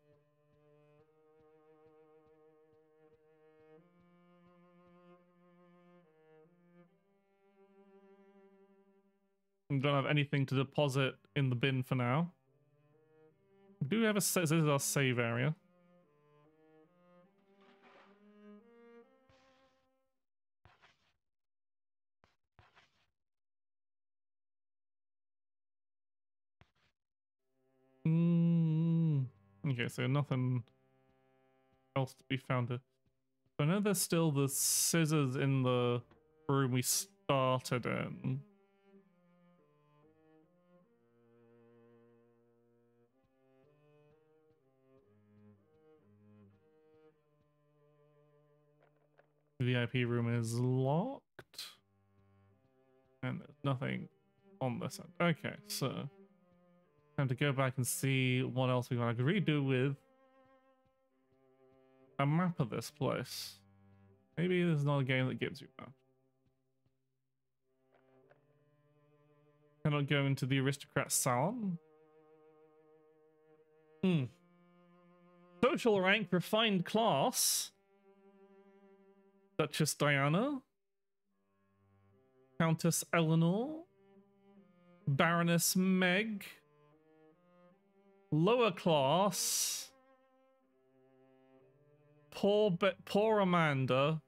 We don't have anything to deposit in the bin for now. We do have a... This is our save area. Okay, so nothing else to be found here. So I know there's still the scissors in the room we started in. The VIP room is locked. And there's nothing on this end. Okay, so time to go back and see what else we want. I could redo with a map of this place. Maybe there's not a game that gives you a map. Cannot go into the aristocrat salon. Social rank, refined class. Duchess Diana. Countess Eleanor. Baroness Meg. Lower class. Poor Amanda.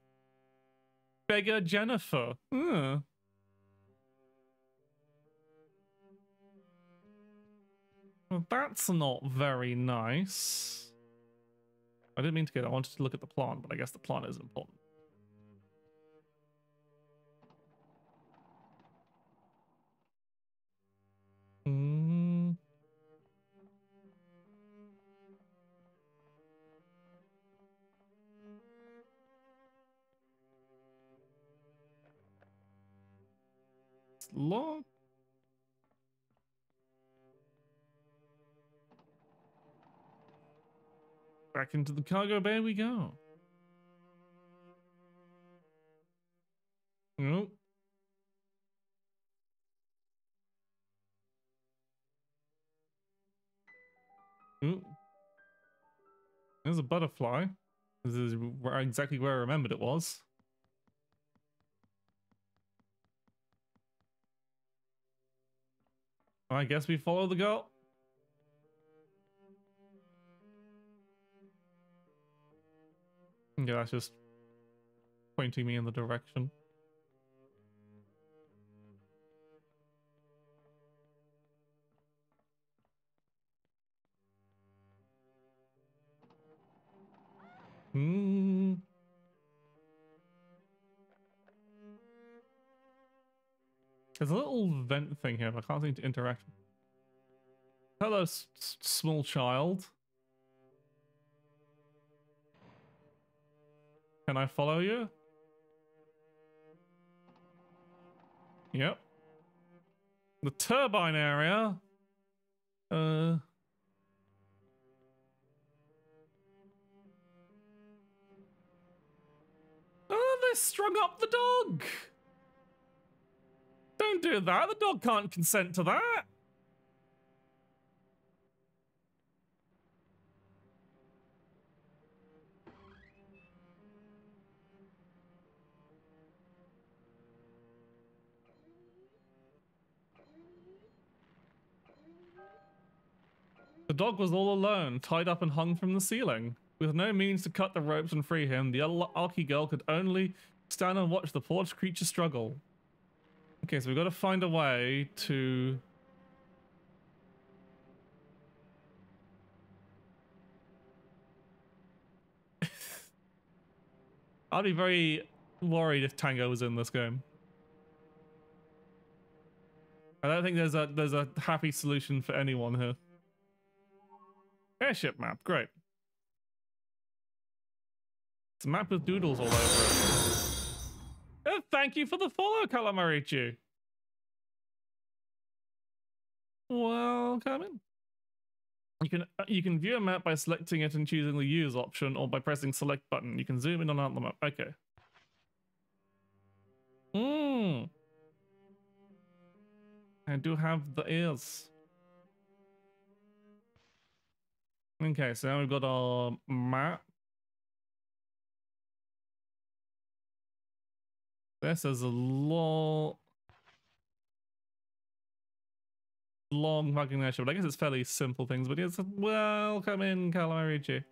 Beggar Jennifer. Well, that's not very nice. I didn't mean to get it. I wanted to look at the plant, but I guess the plant is important. It's locked. Back into the cargo bay we go. Nope. Ooh. There's a butterfly. This is exactly where I remembered it was. I guess we follow the girl. Yeah, that's just pointing me in the direction. There's a little vent thing here, but I can't seem to interact. Hello, small child. Can I follow you? Yep. The turbine area. Oh, they strung up the dog. Don't do that. The dog can't consent to that. The dog was all alone, tied up and hung from the ceiling. With no means to cut the ropes and free him, the unlucky girl could only stand and watch the poor creature struggle. Okay, so we've got to find a way to... I'd be very worried if Tango was in this game. I don't think there's a happy solution for anyone here. Airship map, great. It's a map with doodles all over it. Thank you for the follow, Calamarichu. Welcome in. You can view a map by selecting it and choosing the use option, or by pressing select button. You can zoom in on out the map. Okay. I do have the ears. Okay, so now we've got our map. This is a long fucking issue, but I guess it's fairly simple things. But yes, welcome in, Calamarici.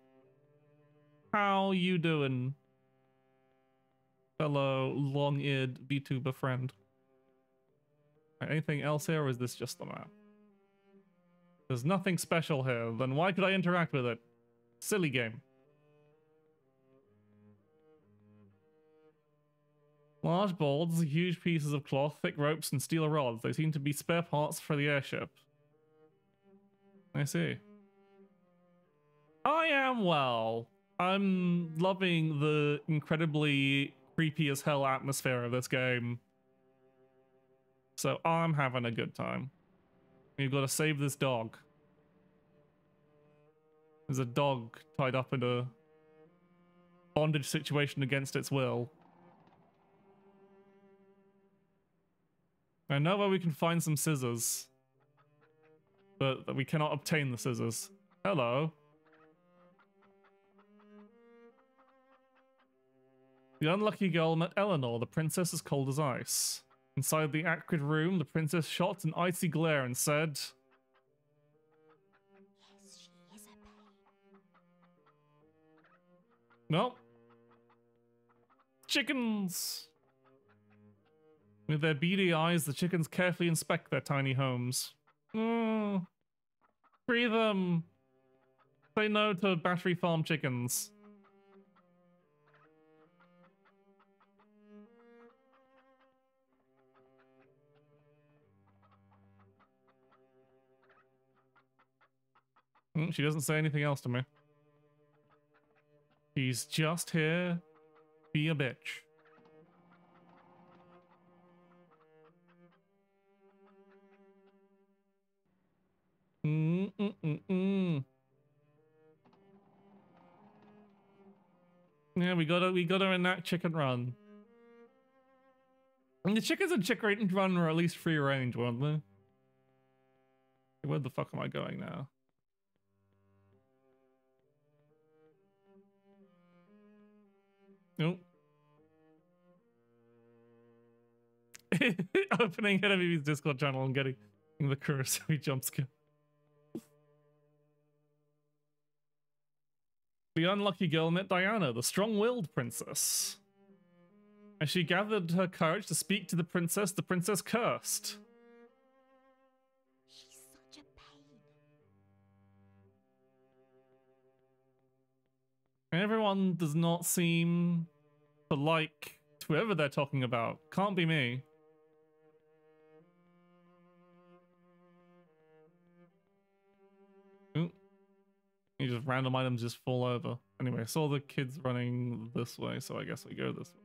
How you doing, fellow long-eared VTuber friend? Anything else here, or is this just the map? There's nothing special here. Then why could I interact with it? Silly game. Large boards, huge pieces of cloth, thick ropes, and steel rods. They seem to be spare parts for the airship. I see. I am well. I'm loving the incredibly creepy as hell atmosphere of this game. So I'm having a good time. We've got to save this dog. There's a dog tied up in a bondage situation against its will. I know where we can find some scissors, but we cannot obtain the scissors. Hello. The unlucky girl met Eleanor, the princess as cold as ice. Inside the acrid room, the princess shot an icy glare and said, Yes, she is a pain. "Well, chickens." With their beady eyes, the chickens carefully inspect their tiny homes. Free them. Say no to battery farm chickens. She doesn't say anything else to me. She's just here. Be a bitch. Yeah, we gotta enact chicken run. And the chickens in chicken run were at least free range, weren't they? Where the fuck am I going now? Nope. Opening enemy's Discord channel and getting the cursory jump scare. The unlucky girl met Diana, the strong-willed princess. As she gathered her courage to speak to the princess cursed. She's such a pain. Everyone does not seem to like whoever they're talking about. Can't be me. Ooh. You just random items just fall over. Anyway, I saw the kids running this way, so I guess we go this way.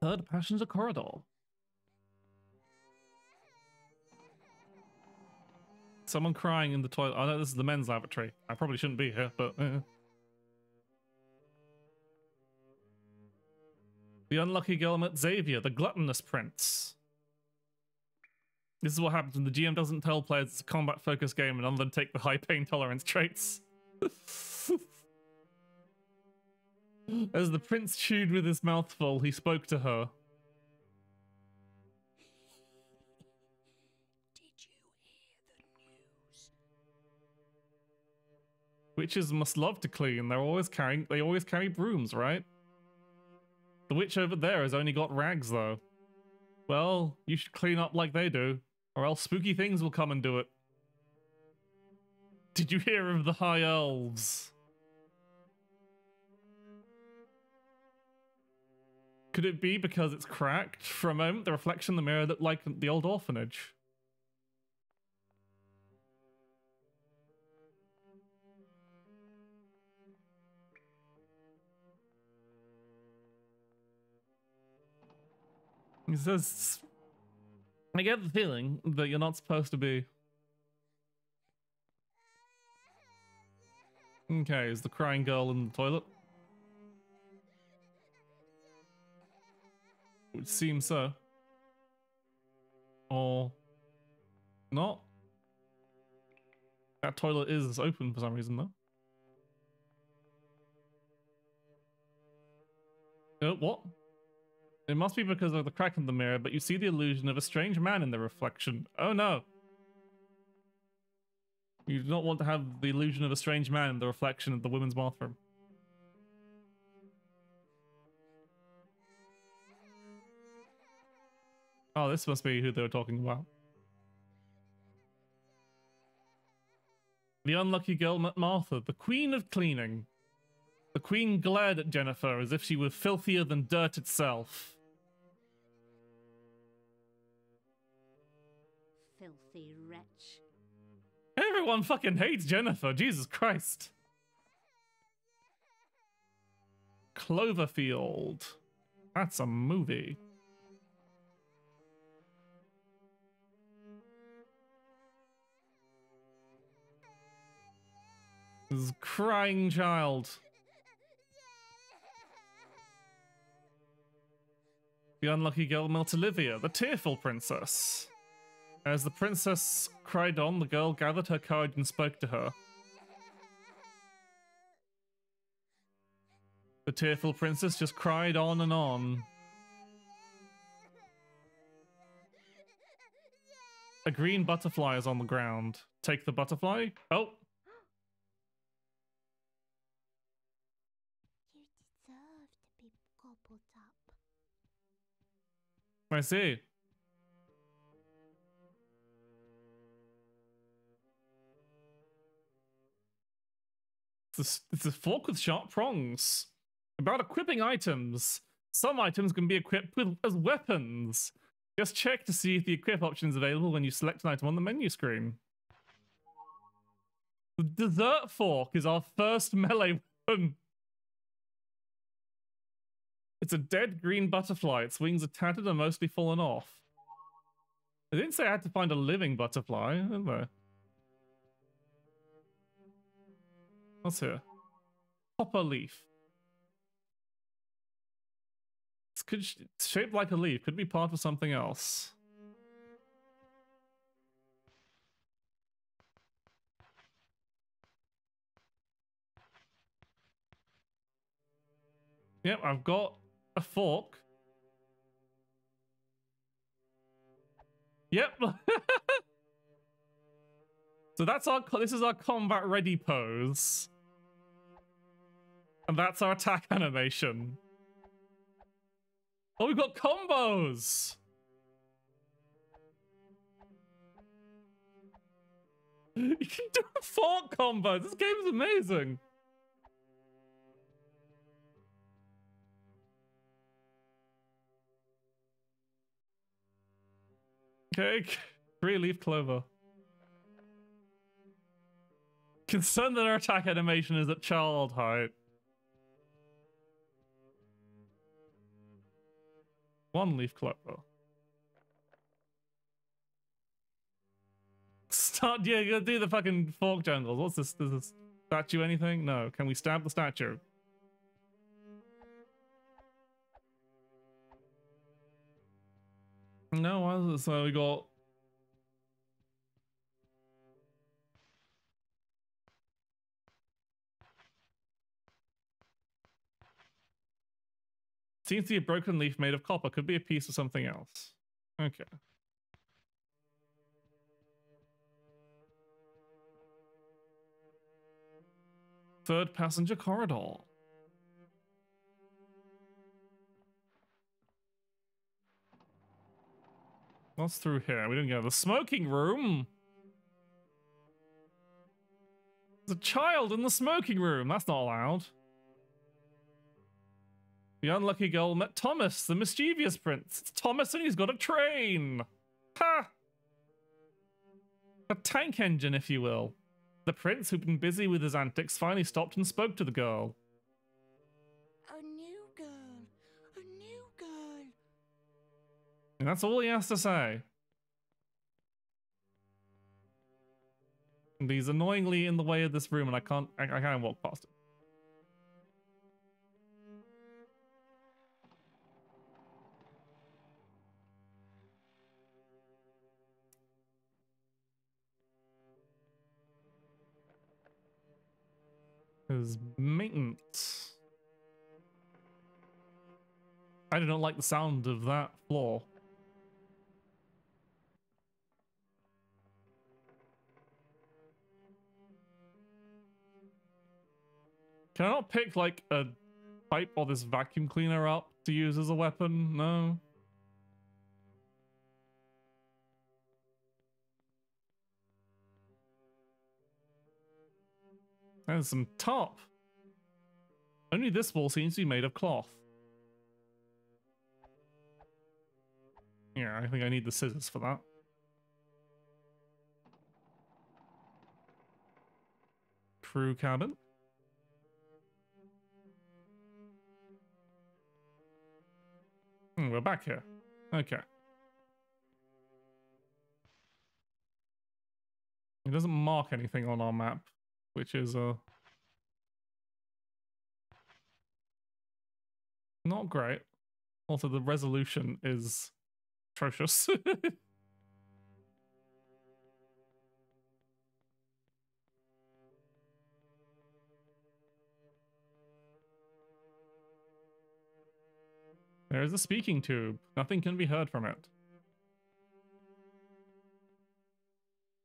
Third passenger corridor. Someone crying in the toilet. Oh no, this is the men's lavatory. I probably shouldn't be here, but The unlucky girl met Xavier, the gluttonous prince. This is what happens when the GM doesn't tell players it's a combat-focused game and none of them take the high pain tolerance traits. As the prince chewed with his mouth full, he spoke to her. Did you hear the news? Witches must love to clean. They always carry brooms, right? The witch over there has only got rags, though. Well, you should clean up like they do, or else spooky things will come and do it. Did you hear of the High Elves? Could it be because it's cracked? For a moment, the reflection in the mirror looked like the old orphanage. He says, I get the feeling that you're not supposed to be. Okay, is the crying girl in the toilet? It would seem so. Or not. That toilet is open for some reason, though. What? It must be because of the crack in the mirror, but you see the illusion of a strange man in the reflection. Oh no! You do not want to have the illusion of a strange man in the reflection of the women's bathroom. Oh, this must be who they were talking about. The unlucky girl met Martha, the queen of cleaning. The queen glared at Jennifer as if she were filthier than dirt itself. Filthy wretch. Everyone fucking hates Jennifer, Jesus Christ. Cloverfield. That's a movie. This is a crying child. The unlucky girl met Olivia, the tearful princess. As the princess cried on, the girl gathered her courage and spoke to her. The tearful princess just cried on and on. A green butterfly is on the ground. Take the butterfly. Oh. You deserve to be gobbled up. I see. It's a fork with sharp prongs. About equipping items. Some items can be equipped as weapons. Just check to see if the equip option is available when you select an item on the menu screen. The dessert fork is our first melee weapon. It's a dead green butterfly. Its wings are tattered and mostly fallen off. They didn't say I had to find a living butterfly, did they? What's here? Copper leaf. It's shaped like a leaf. Could be part of something else. Yep, I've got a fork. Yep. So that's this is our combat ready pose. And that's our attack animation. Oh, we've got combos! You can do a fork combos! This game is amazing! Okay, 3-leaf clover. Concerned that our attack animation is at child height. 1-leaf clover. Start, yeah, go do the fucking fork jungles. What's this? Does this statue anything? No. Can we stab the statue? No, so we got... Seems to be a broken leaf made of copper. Could be a piece of something else. Okay. Third passenger corridor. What's through here? We didn't go to the smoking room. There's a child in the smoking room. That's not allowed. The unlucky girl met Thomas, the mischievous prince. It's Thomas and he's got a train. Ha! A tank engine, if you will. The prince, who'd been busy with his antics, finally stopped and spoke to the girl. A new girl. A new girl. And that's all he has to say. And he's annoyingly in the way of this room, and I can't walk past it. There's maintenance. I don't like the sound of that floor. Can I not pick like a pipe or this vacuum cleaner up to use as a weapon? No. There's some top. Only this wall seems to be made of cloth. Yeah, I think I need the scissors for that. Crew cabin. We're back here. Okay. It doesn't mark anything on our map, which is not great. Also, the resolution is atrocious. There is a speaking tube. Nothing can be heard from it.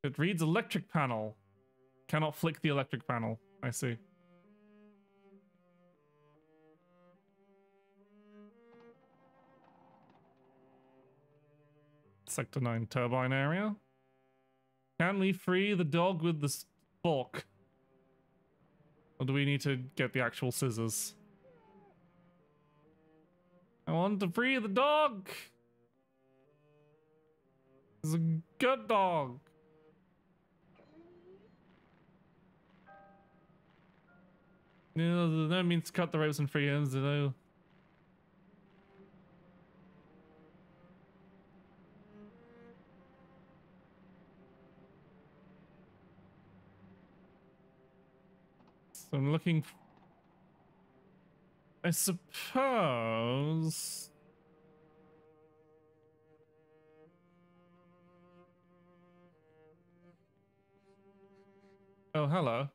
It reads electric panel. Cannot flick the electric panel. I see. Sector 9 turbine area. Can we free the dog with the fork? Or do we need to get the actual scissors? I want to free the dog! It's a good dog. No, no means to cut the ropes and free him, so I'm looking. I suppose. Oh, hello.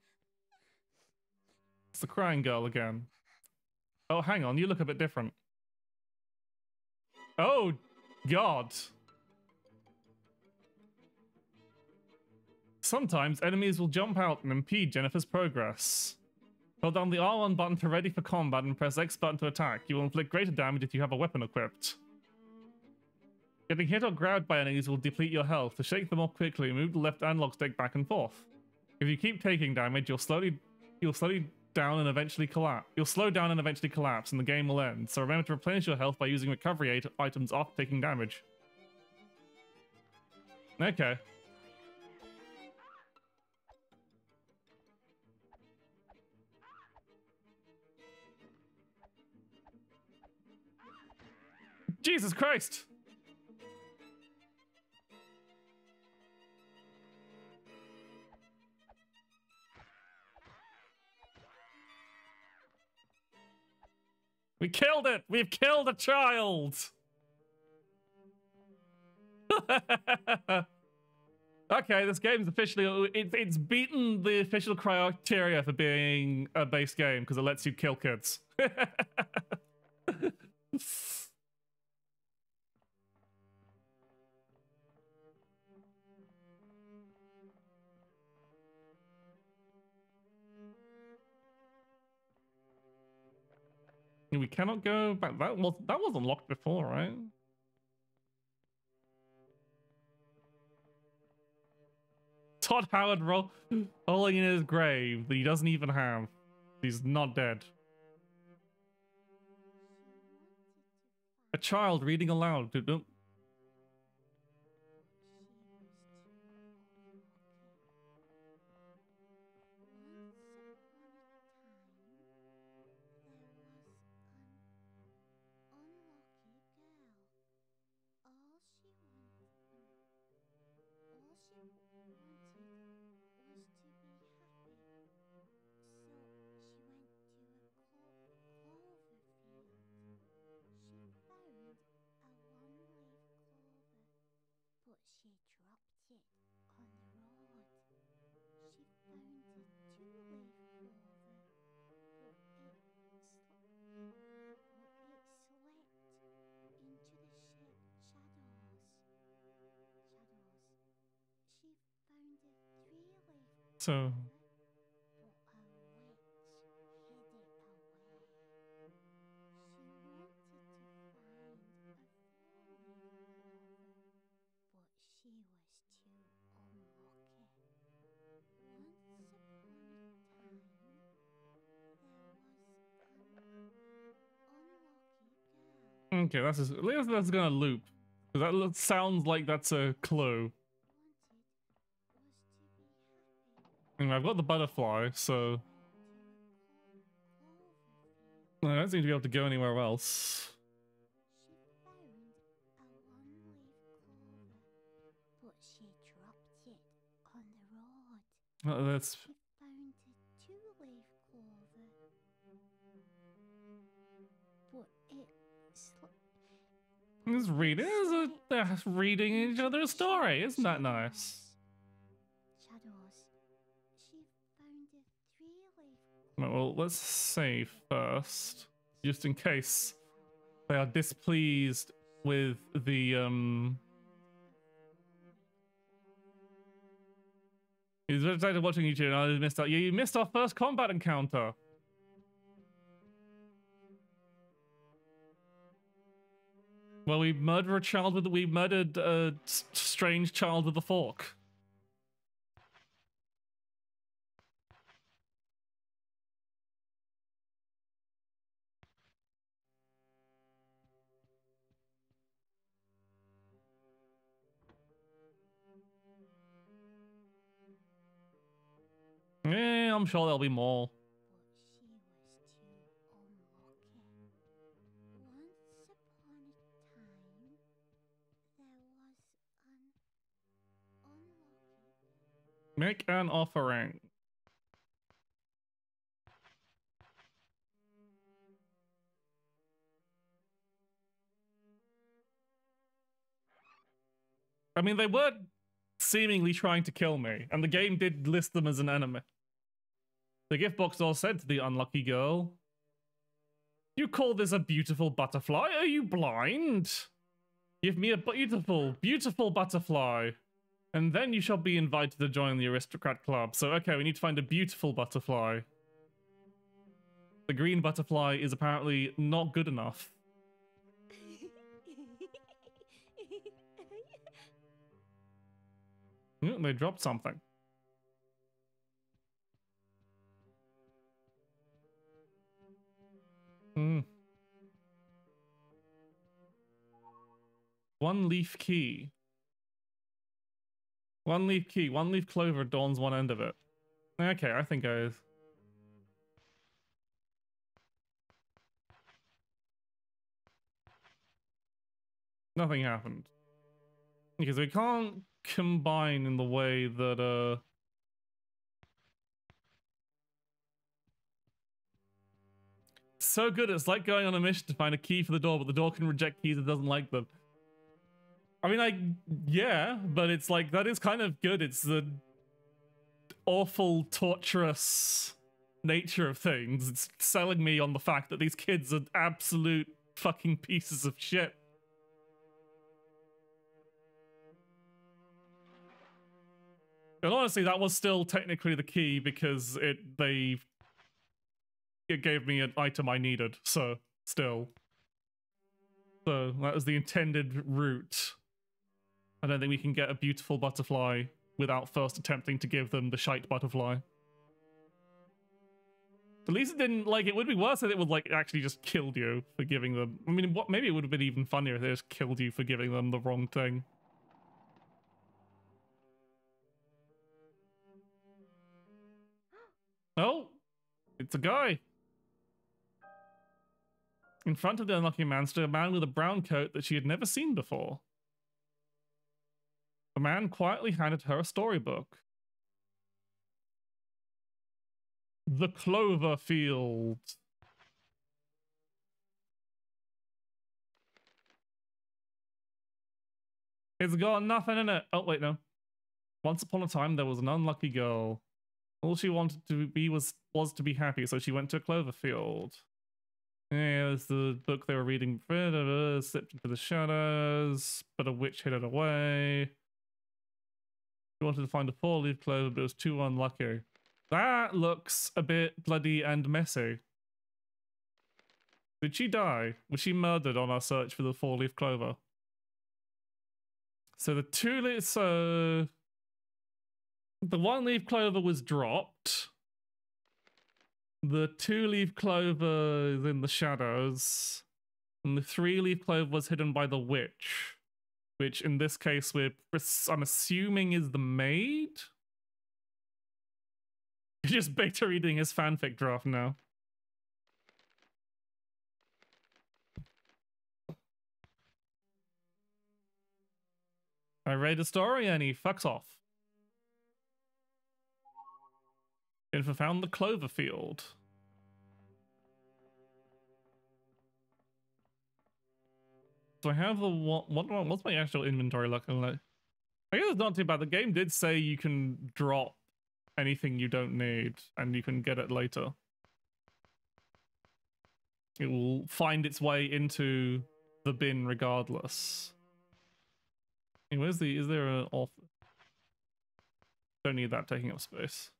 It's the crying girl again. Oh, hang on. You look a bit different. Oh, God. Sometimes enemies will jump out and impede Jennifer's progress. Hold down the R1 button to ready for combat and press X button to attack. You will inflict greater damage if you have a weapon equipped. Getting hit or grabbed by enemies will deplete your health. To shake them off quickly, move the left analog stick back and forth. If you keep taking damage, you'll slow down and eventually collapse, and the game will end. So remember to replenish your health by using recovery items after taking damage. Okay. Jesus Christ! We killed it! We've killed a child! Okay, this game's officially... It's beaten the official criteria for being a base game, because it lets you kill kids. We cannot go back. That wasn't locked before, right? Todd Howard rolling in his grave that he doesn't even have. He's not dead. A child reading aloud. So okay, that's gonna loop. That sounds like that's a clue. Anyway, I've got the butterfly, so I don't seem to be able to go anywhere else. That's. It's reading. They're reading each other's story. Isn't that nice? Well, let's save first, just in case they are displeased with the He's started watching YouTube and I missed out. Yeah, you missed our first combat encounter. Well, we murdered a strange child with a fork. Yeah, I'm sure there'll be more. Make an offering. I mean, they were seemingly trying to kill me, and the game did list them as an enemy. The gift box all said to the unlucky girl, "You call this a beautiful butterfly? Are you blind? Give me a beautiful, beautiful butterfly, and then you shall be invited to join the aristocrat club." So, okay, we need to find a beautiful butterfly. The green butterfly is apparently not good enough. Ooh, they dropped something. One leaf key. One leaf key. One leaf clover adorns one end of it. Okay, I think I... Nothing happened. Because we can't combine in the way that, so good, it's like going on a mission to find a key for the door, but the door can reject keys it doesn't like them. I mean, like, yeah, but it's like, that is kind of good. It's the awful, torturous nature of things. It's selling me on the fact that these kids are absolute fucking pieces of shit. And honestly, that was still technically the key because it gave me an item I needed, so still. So that was the intended route. I don't think we can get a beautiful butterfly without first attempting to give them the shite butterfly. At least it didn't, like, it would be worse if it would, like, actually just killed you for giving them... I mean, maybe it would have been even funnier if they just killed you for giving them the wrong thing. Oh! It's a guy! In front of the unlucky man stood a man with a brown coat that she had never seen before. A man quietly handed her a storybook. The Clover Field. It's got nothing in it. Oh, wait, no. Once upon a time, there was an unlucky girl. All she wanted to be was to be happy, so she went to a clover field. Yeah, it's the book they were reading. Slipped into the shadows, but a witch hid it away. She wanted to find a four-leaf clover, but it was too unlucky. That looks a bit bloody and messy. Did she die? Was she murdered on our search for the four-leaf clover? So the one-leaf clover was dropped. The two-leaf clover is in the shadows. And the three-leaf clover was hidden by the witch. Which in this case, I'm assuming is the maid? You're just beta reading his fanfic draft now. I read the story and he fucks off. Jennifer found the clover field. So I have the what's my actual inventory looking like? I guess it's not too bad. The game did say you can drop anything you don't need and you can get it later. It will find its way into the bin regardless. Hey, is there an off? Don't need that taking up space.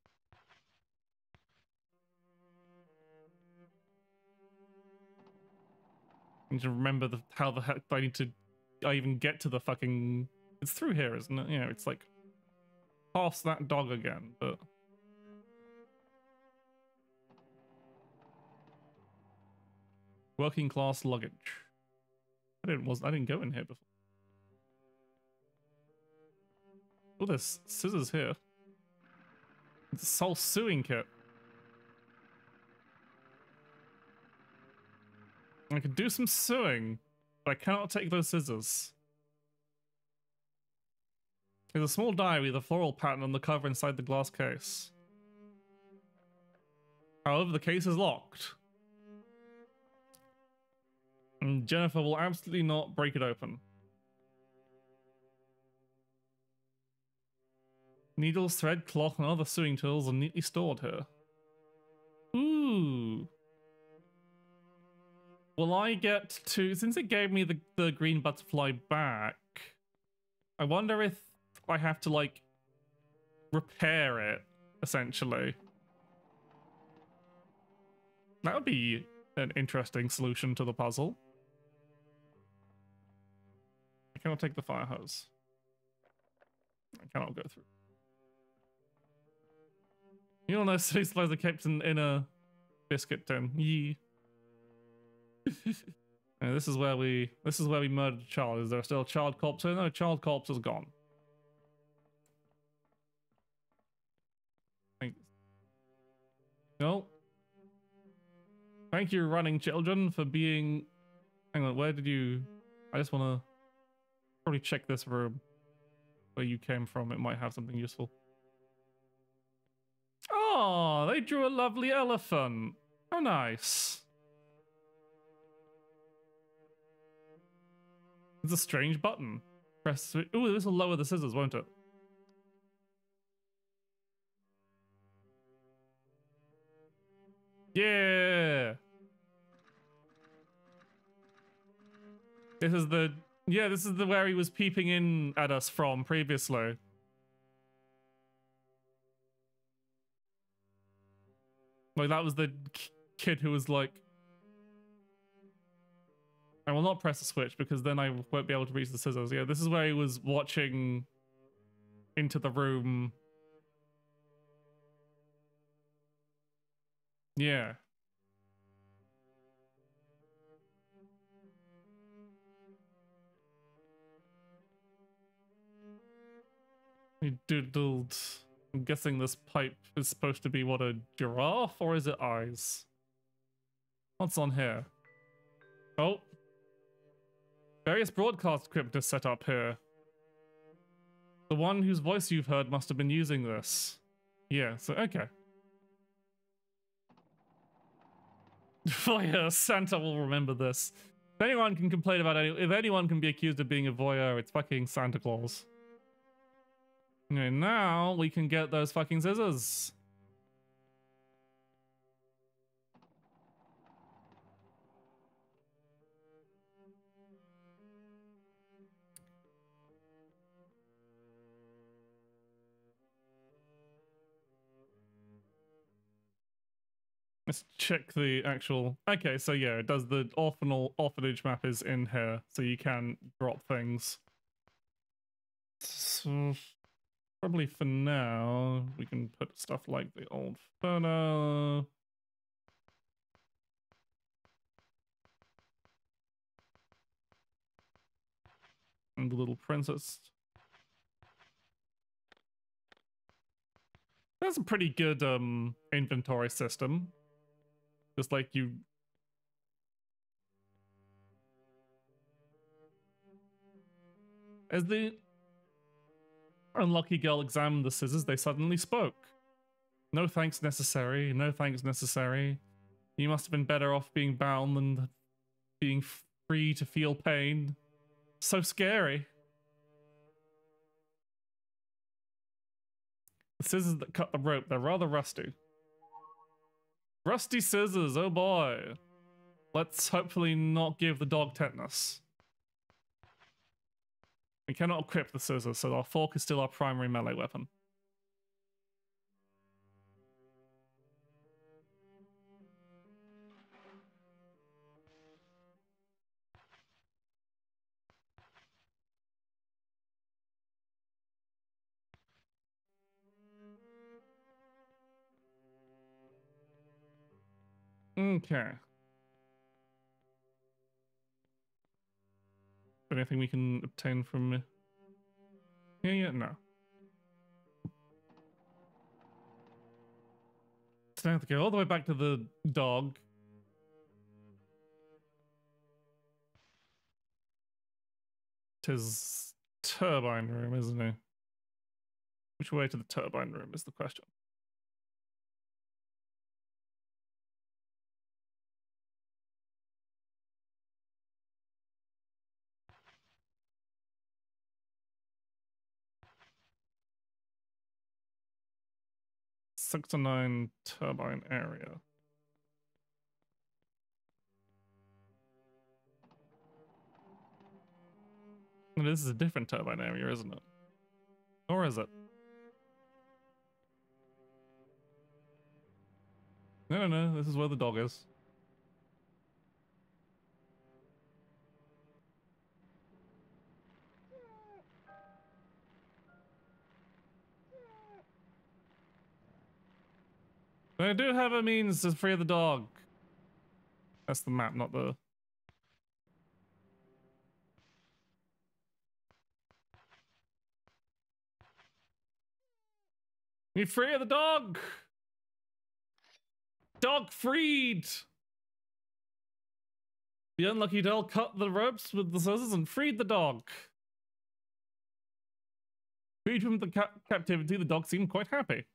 I need to remember how the heck I even get to the fucking... It's through here, isn't it? Yeah, it's like past that dog again, but... Working class luggage. I didn't go in here before. Oh, there's scissors here. It's a soul sewing kit. I could do some sewing, but I cannot take those scissors. There's a small diary with a floral pattern on the cover inside the glass case. However, the case is locked. And Jennifer will absolutely not break it open. Needles, thread, cloth, and other sewing tools are neatly stored here. Ooh. Will I get to... Since it gave me the green butterfly back, I wonder if I have to, like, repair it, essentially. That would be an interesting solution to the puzzle. I cannot take the fire hose. I cannot go through. You don't know, city supplies are kept in a biscuit tin. Yee. And this is where we murdered a child. Is there still a child corpse here? No, child corpse is gone. No. Thank you, running children, for being... Hang on, where did you... I just want to probably check this room where you came from. It might have something useful. Oh, they drew a lovely elephant. How nice. It's a strange button. Press... Ooh, this will lower the scissors, won't it? Yeah. This is the... Yeah, this is the where he was peeping in at us from previously. Like, that was the kid who was like... I will not press the switch because then I won't be able to reach the scissors. Yeah, this is where he was watching into the room. Yeah. He doodled. I'm guessing this pipe is supposed to be, what, a giraffe? Or is it eyes? What's on here? Oh. Various broadcast equipment is set up here. The one whose voice you've heard must have been using this. Yeah, so okay. Oh yeah, Santa will remember this. If anyone can complain about if anyone can be accused of being a voyeur, it's fucking Santa Claus. Okay, now we can get those fucking scissors. Let's check the actual... Okay, so yeah, it does the orphanage map is in here, so you can drop things. So probably for now, we can put stuff like the old photo. And the little princess. That's a pretty good inventory system. Just like you... As the unlucky girl examined the scissors, they suddenly spoke. No thanks necessary, no thanks necessary. You must have been better off being bound than being free to feel pain. So scary. The scissors that cut the rope, they're rather rusty. Rusty scissors, oh boy. Let's hopefully not give the dog tetanus. We cannot equip the scissors, so our fork is still our primary melee weapon. Okay. Anything we can obtain from... Yeah, no. So I have to go all the way back to the dog. Tis turbine room, isn't it? Which way to the turbine room is the question. Sector 9 turbine area. This is a different turbine area, isn't it? Or is it? No, this is where the dog is. I do have a means to free the dog. That's the map, not the... We free the dog! Dog freed! The unlucky doll cut the ropes with the scissors and freed the dog. Freed from the captivity, the dog seemed quite happy.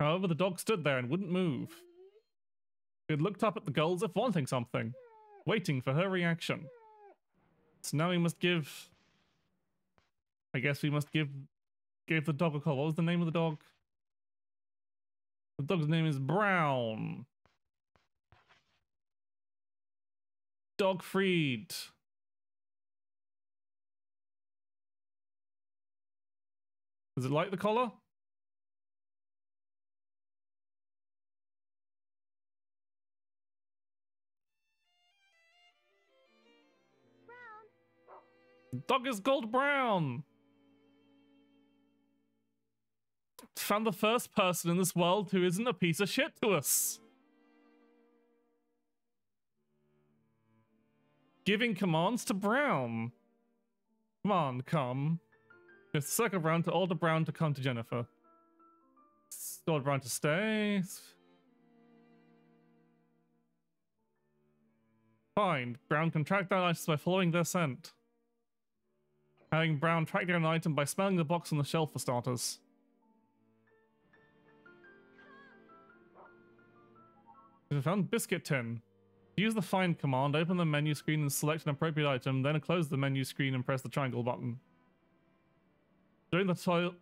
However, the dog stood there and wouldn't move. It looked up at the girl as if wanting something, waiting for her reaction. So now we must give... I guess we must give the dog a call. What was the name of the dog? The dog's name is Brown. Dog freed. Does it like the collar? The dog is called Brown. Found the first person in this world who isn't a piece of shit to us. Giving commands to Brown. Come on, come. Just circle around to order Brown to come to Jennifer. Order Brown to stay. Fine. Brown can track down ISIS by following their scent. Having Brown track down an item by smelling the box on the shelf for starters. We found biscuit tin. Use the find command, open the menu screen and select an appropriate item, then close the menu screen and press the triangle button. During the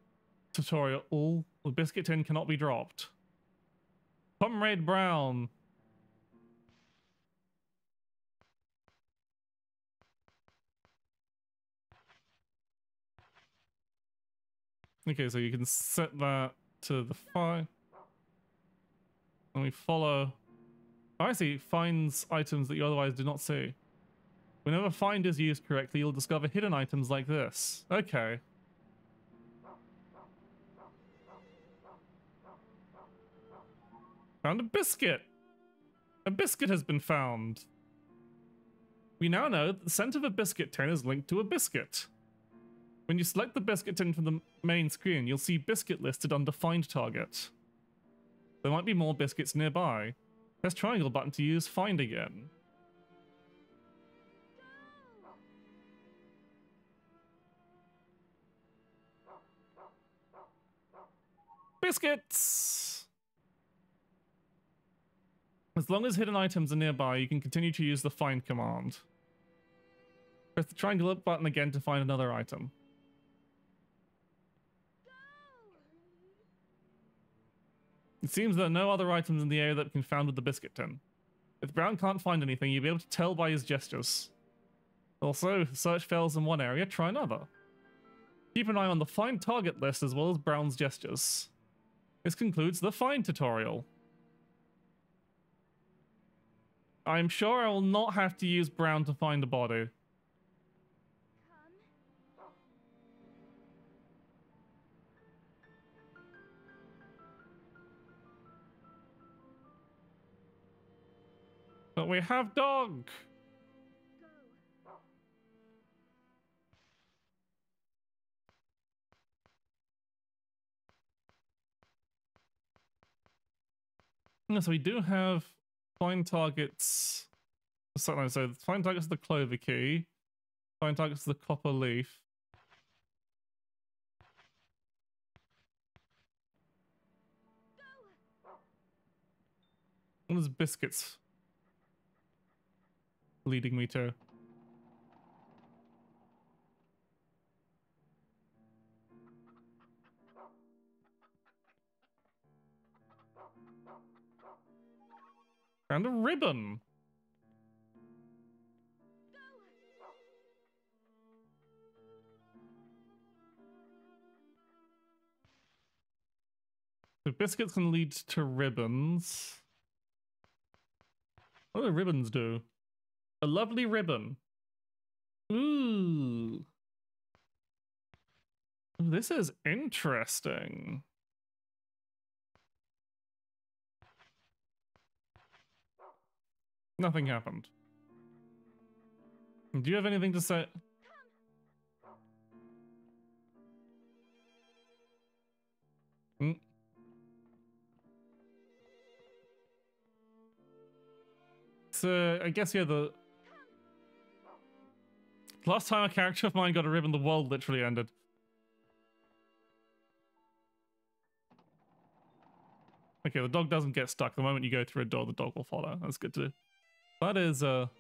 tutorial, the biscuit tin cannot be dropped. Comrade Brown. Okay, so you can set that to the fire. And we follow. Oh, I see. Finds items that you otherwise do not see. Whenever find is used correctly, you'll discover hidden items like this. Okay. Found a biscuit! A biscuit has been found. We now know that the scent of a biscuit tin is linked to a biscuit. When you select the biscuit tin from the main screen, you'll see biscuit listed under find target. There might be more biscuits nearby. Press triangle button to use find again. Biscuits! As long as hidden items are nearby, you can continue to use the find command. Press the triangle up button again to find another item. It seems there are no other items in the area that can be found with the biscuit tin. If Brown can't find anything, you'll be able to tell by his gestures. Also, if search fails in one area, try another. Keep an eye on the find target list as well as Brown's gestures. This concludes the find tutorial. I'm sure I will not have to use Brown to find a body. But we have dog! So we do have find targets. So find targets the clover key. Find targets the copper leaf. What is biscuits leading me to? Found a ribbon. So biscuits can lead to ribbons. What do ribbons do? A lovely ribbon. Ooh. This is interesting. Nothing happened. Do you have anything to say? So, I guess, yeah, the last time a character of mine got a ribbon, the world literally ended. Okay, the dog doesn't get stuck. The moment you go through a door, the dog will follow. That's good too. That is, Alright.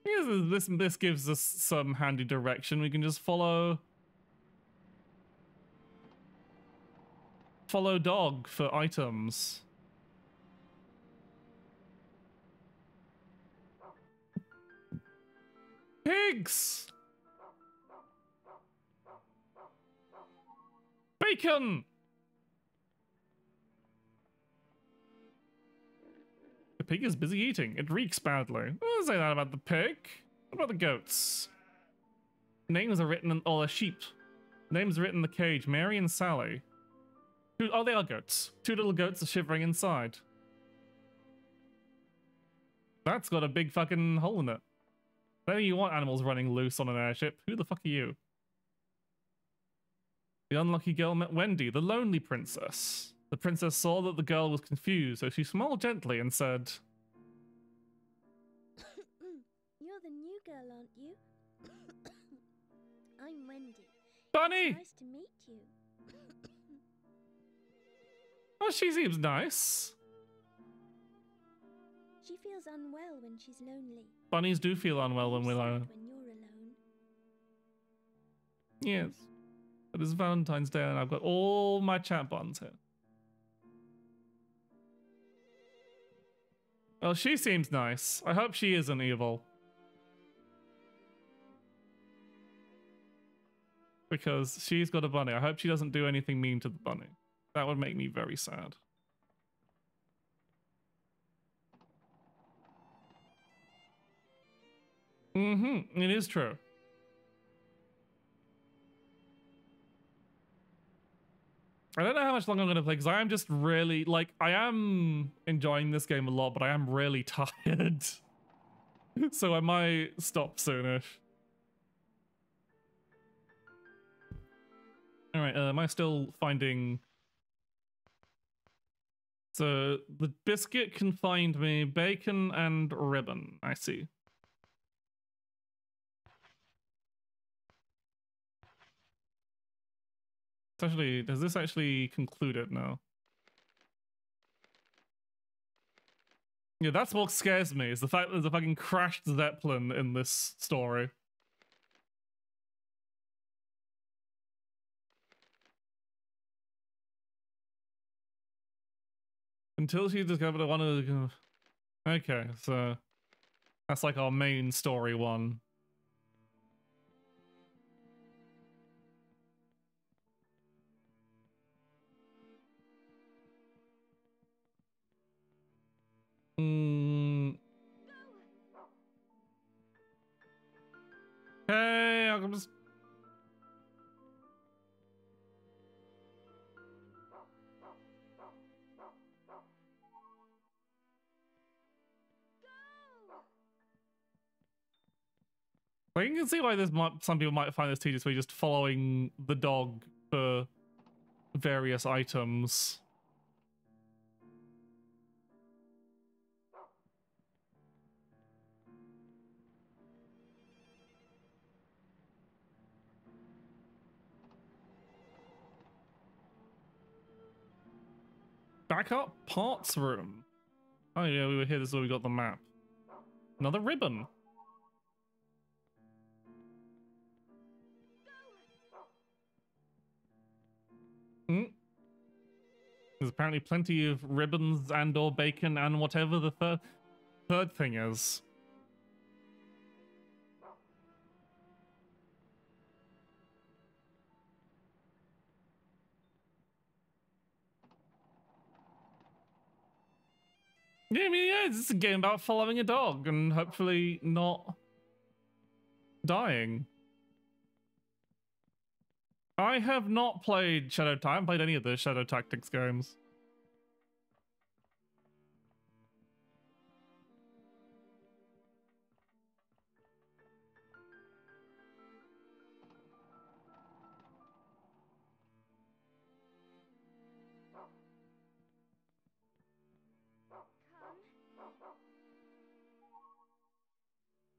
This gives us some handy direction. We can just follow dog for items. Pigs! Bacon! The pig is busy eating. It reeks badly. I'll say that about the pig. What about the goats? Names are written in... Oh, they're sheep. Names are written in the cage. Mary and Sally. Oh, they are goats. Two little goats are shivering inside. That's got a big fucking hole in it. Whether you want animals running loose on an airship, who the fuck are you? The unlucky girl met Wendy, the lonely princess. The princess saw that the girl was confused, so she smiled gently and said, You're You're the new girl, aren't you? I'm Wendy. Bunny! Nice to meet you. Oh, she seems nice. She feels unwell when she's lonely. Bunnies do feel unwell when we're alone. When you're alone. Yes. It is Valentine's Day and I've got all my chat buttons here. Well, she seems nice. I hope she isn't evil. Because she's got a bunny. I hope she doesn't do anything mean to the bunny. That would make me very sad. Mm-hmm. It is true. I don't know how much longer I'm going to play because I am just really, like, I am enjoying this game a lot, but I am really tired. So I might stop soonish. Alright, am I still finding... So, the biscuit can find me bacon and ribbon, I see. Actually, does this actually conclude it now? Yeah, that's what scares me, is the fact that there's a fucking crashed Zeppelin in this story. Until she discovered one of the... Okay, so... That's like our main story one. Hey, I'm just... Like, you can see why this might, some people might find this tedious, where you're just following the dog for various items. Backup parts room. Oh yeah, we were here, this is where we got the map. Another ribbon. There's apparently plenty of ribbons and or bacon and whatever the third thing is. Yeah, I mean, yeah, it's a game about following a dog and hopefully not dying. I have not played Shadow Tactics. I haven't played any of the Shadow Tactics games.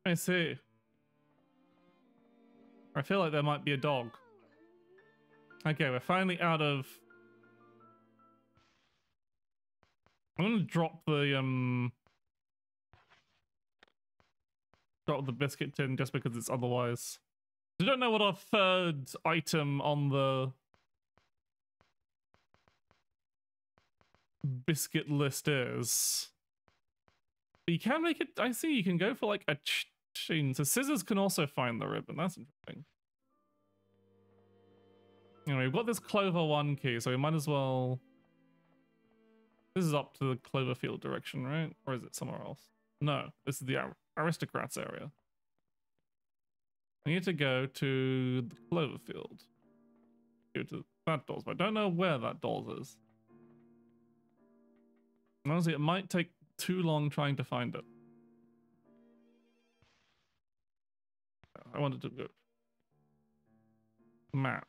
I see. I feel like there might be a dog. Okay, we're finally out of... I'm gonna drop the biscuit tin just because it's otherwise... I don't know what our third item on the biscuit list is. But you can make it... I see, you can go for like a chain. So scissors can also find the ribbon. That's interesting. Anyway, we've got this Clover 1 key, so we might as well... This is up to the Cloverfield direction, right? Or is it somewhere else? No, this is the Aristocrats area. I need to go to the Cloverfield. Go to that doors, but I don't know where that doors is. Honestly, it might take too long trying to find it. I wanted to go. Map.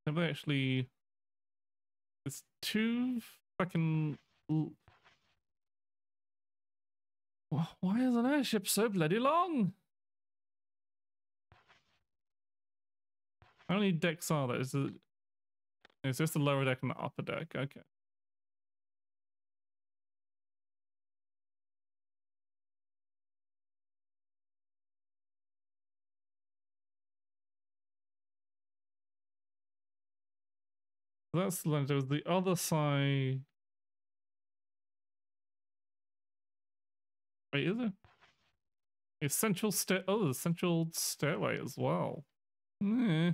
Have they actually... There's two fucking... Why is an airship so bloody long? How many decks are there? Is this the lower deck and the upper deck? Okay. That's the there was the other side. Wait, is it? Essential stair. Oh, the central stairway as well. Hmm.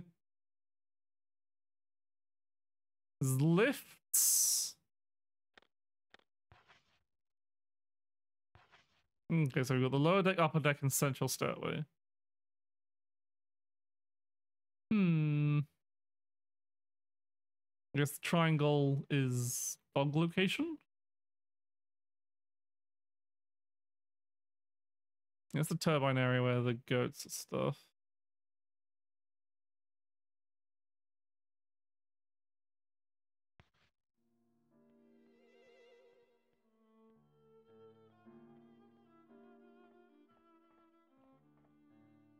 There's lifts. Okay, so we've got the lower deck, upper deck, and central stairway. I guess the triangle is bog location. That's the turbine area where the goats and stuff.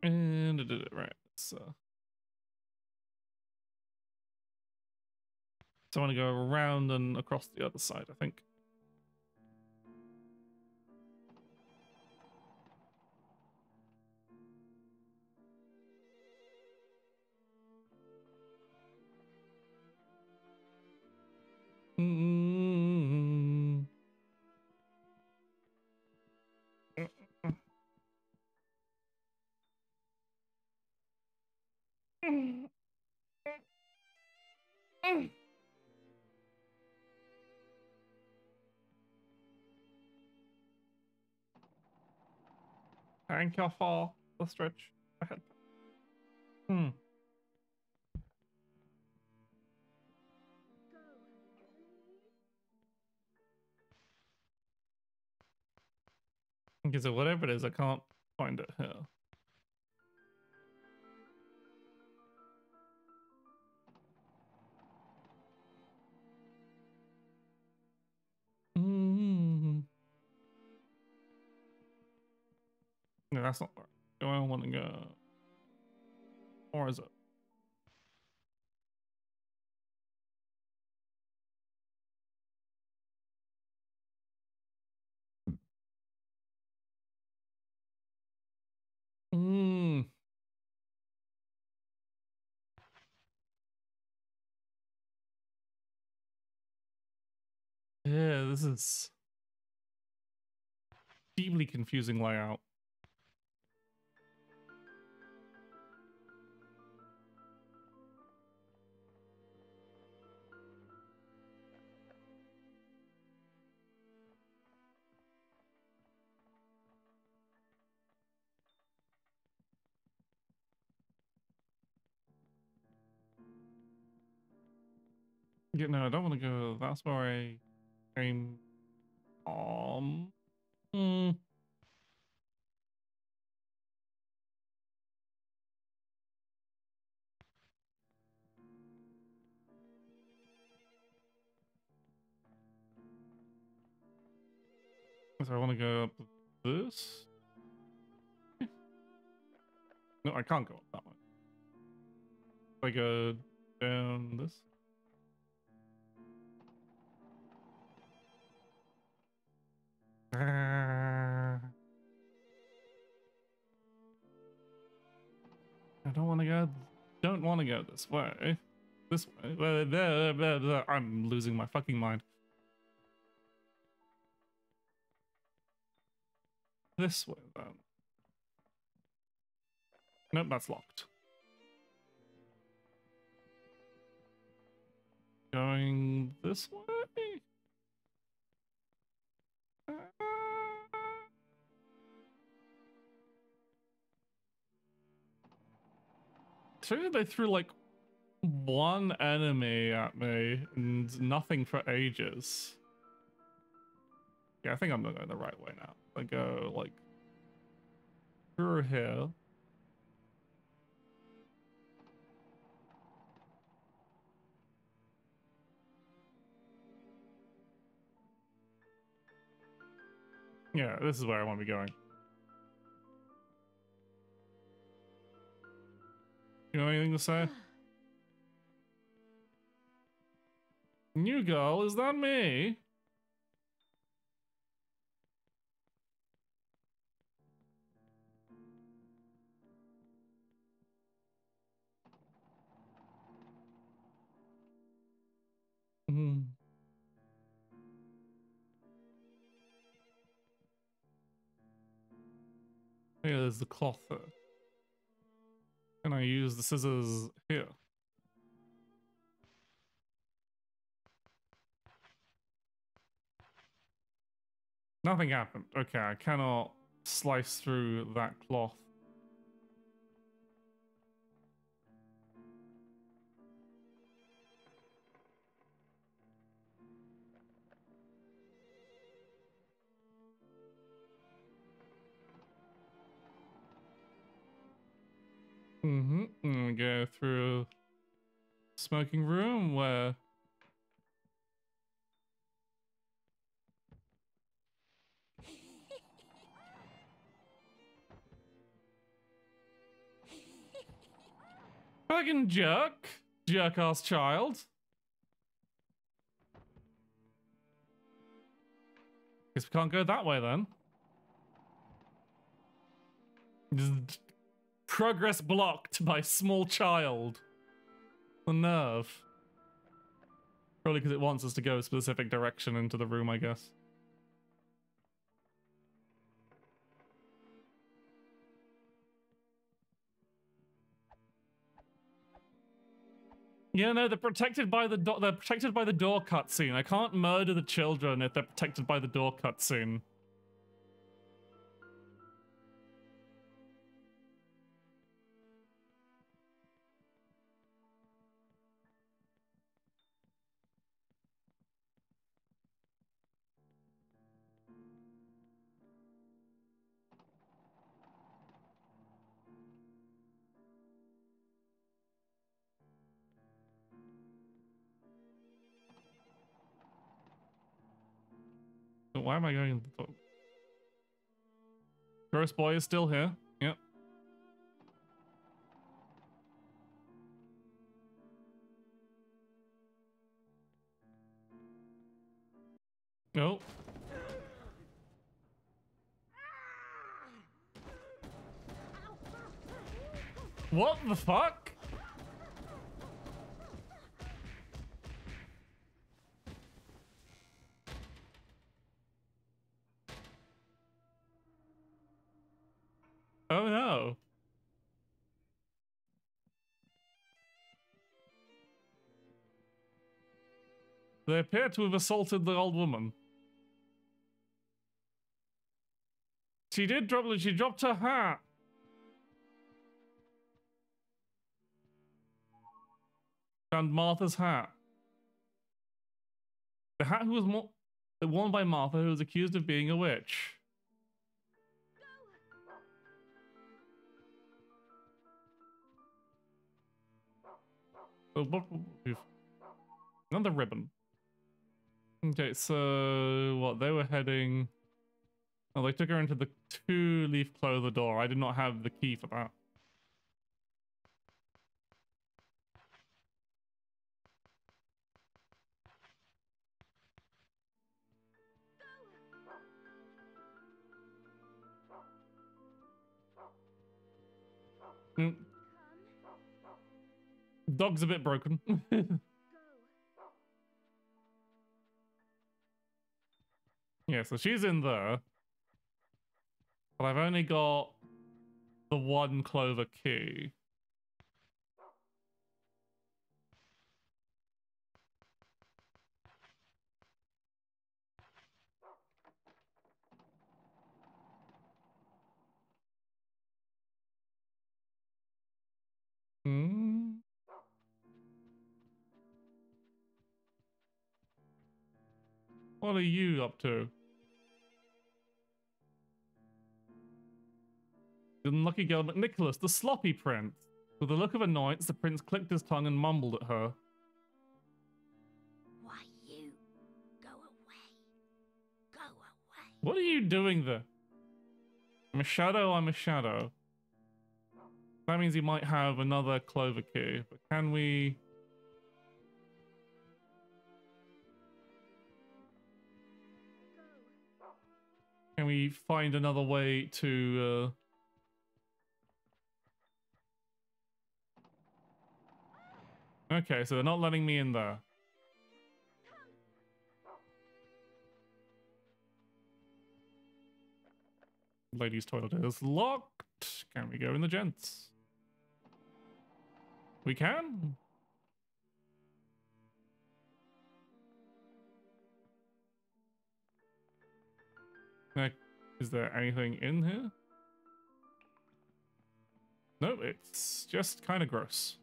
And I did it right. So I want to go around and across the other side, I think. Thank you for the stretch ahead. Okay, so whatever it is, I can't find it here. No, that's not right. Do I want to go? Or is it? Yeah, this is deeply confusing layout. Yeah, no, I don't want to go. That's where I came. So I want to go up this. No, I can't go up that way. I go down this. I don't want to go. Don't want to go this way. This way. I'm losing my fucking mind. This way then. Nope, that's locked. Going this way? So they threw like one enemy at me and nothing for ages. Yeah, I think I'm going the right way now. I go like through here. Yeah, this is where I want to be going. You know anything to say? New girl, is that me? Hmm. Yeah, there's the cloth there. Can I use the scissors here? Nothing happened. Okay, I cannot slice through that cloth. Mm-hmm. And we go through smoking room where fucking jerk ass child. Guess we can't go that way then. Just progress blocked by small child. The nerve. Probably because it wants us to go a specific direction into the room, I guess. Yeah, no, they're protected by the door. They're protected by the door cutscene. I can't murder the children if they're protected by the door cutscene. Why am I going? Gross boy is still here. Yep. Oh. What the fuck? Oh no. They appear to have assaulted the old woman. She dropped her hat. Found Martha's hat. The hat who was worn by Martha, who was accused of being a witch. Another ribbon. Okay, so what? They were heading. Oh, they took her into the two-leaf clover door. I did not have the key for that. Mm. Dog's a bit broken. Yeah, so she's in there. But I've only got the one clover key. Hmm. What are you up to? The unlucky girl, Nicholas, the sloppy prince. With a look of annoyance, the prince clicked his tongue and mumbled at her. Why, you go away. Go away. What are you doing there? I'm a shadow, I'm a shadow. That means he might have another clover key, but can we... Can we find another way to... Okay, so they're not letting me in there. Ladies' toilet is locked. Can we go in the gents? We can. Is there anything in here? No, it's just kind of gross.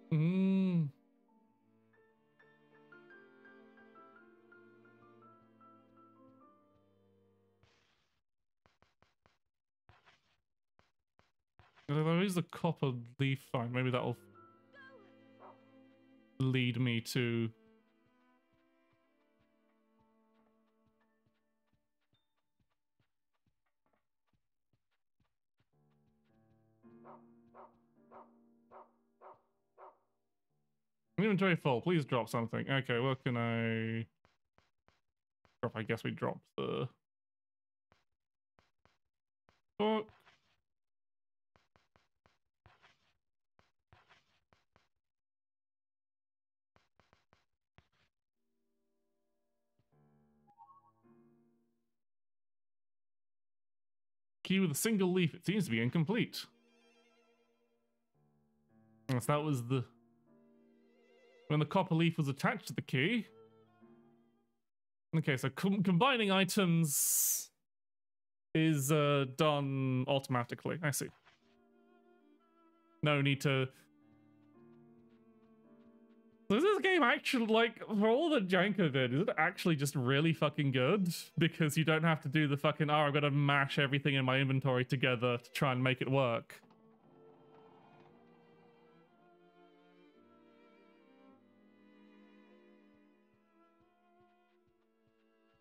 Hmm. There is the copper leaf find. Maybe that'll lead me to... Inventory full. Please drop something. Okay, what can I drop? I guess we drop the book. Key with a single leaf. It seems to be incomplete. Yes, that was the... when the copper leaf was attached to the key. Okay, so combining items is done automatically. I see. No need to... So is this game actually, like, for all the jank of it, is it actually just really fucking good? Because you don't have to do the fucking, oh, I've got to mash everything in my inventory together to try and make it work.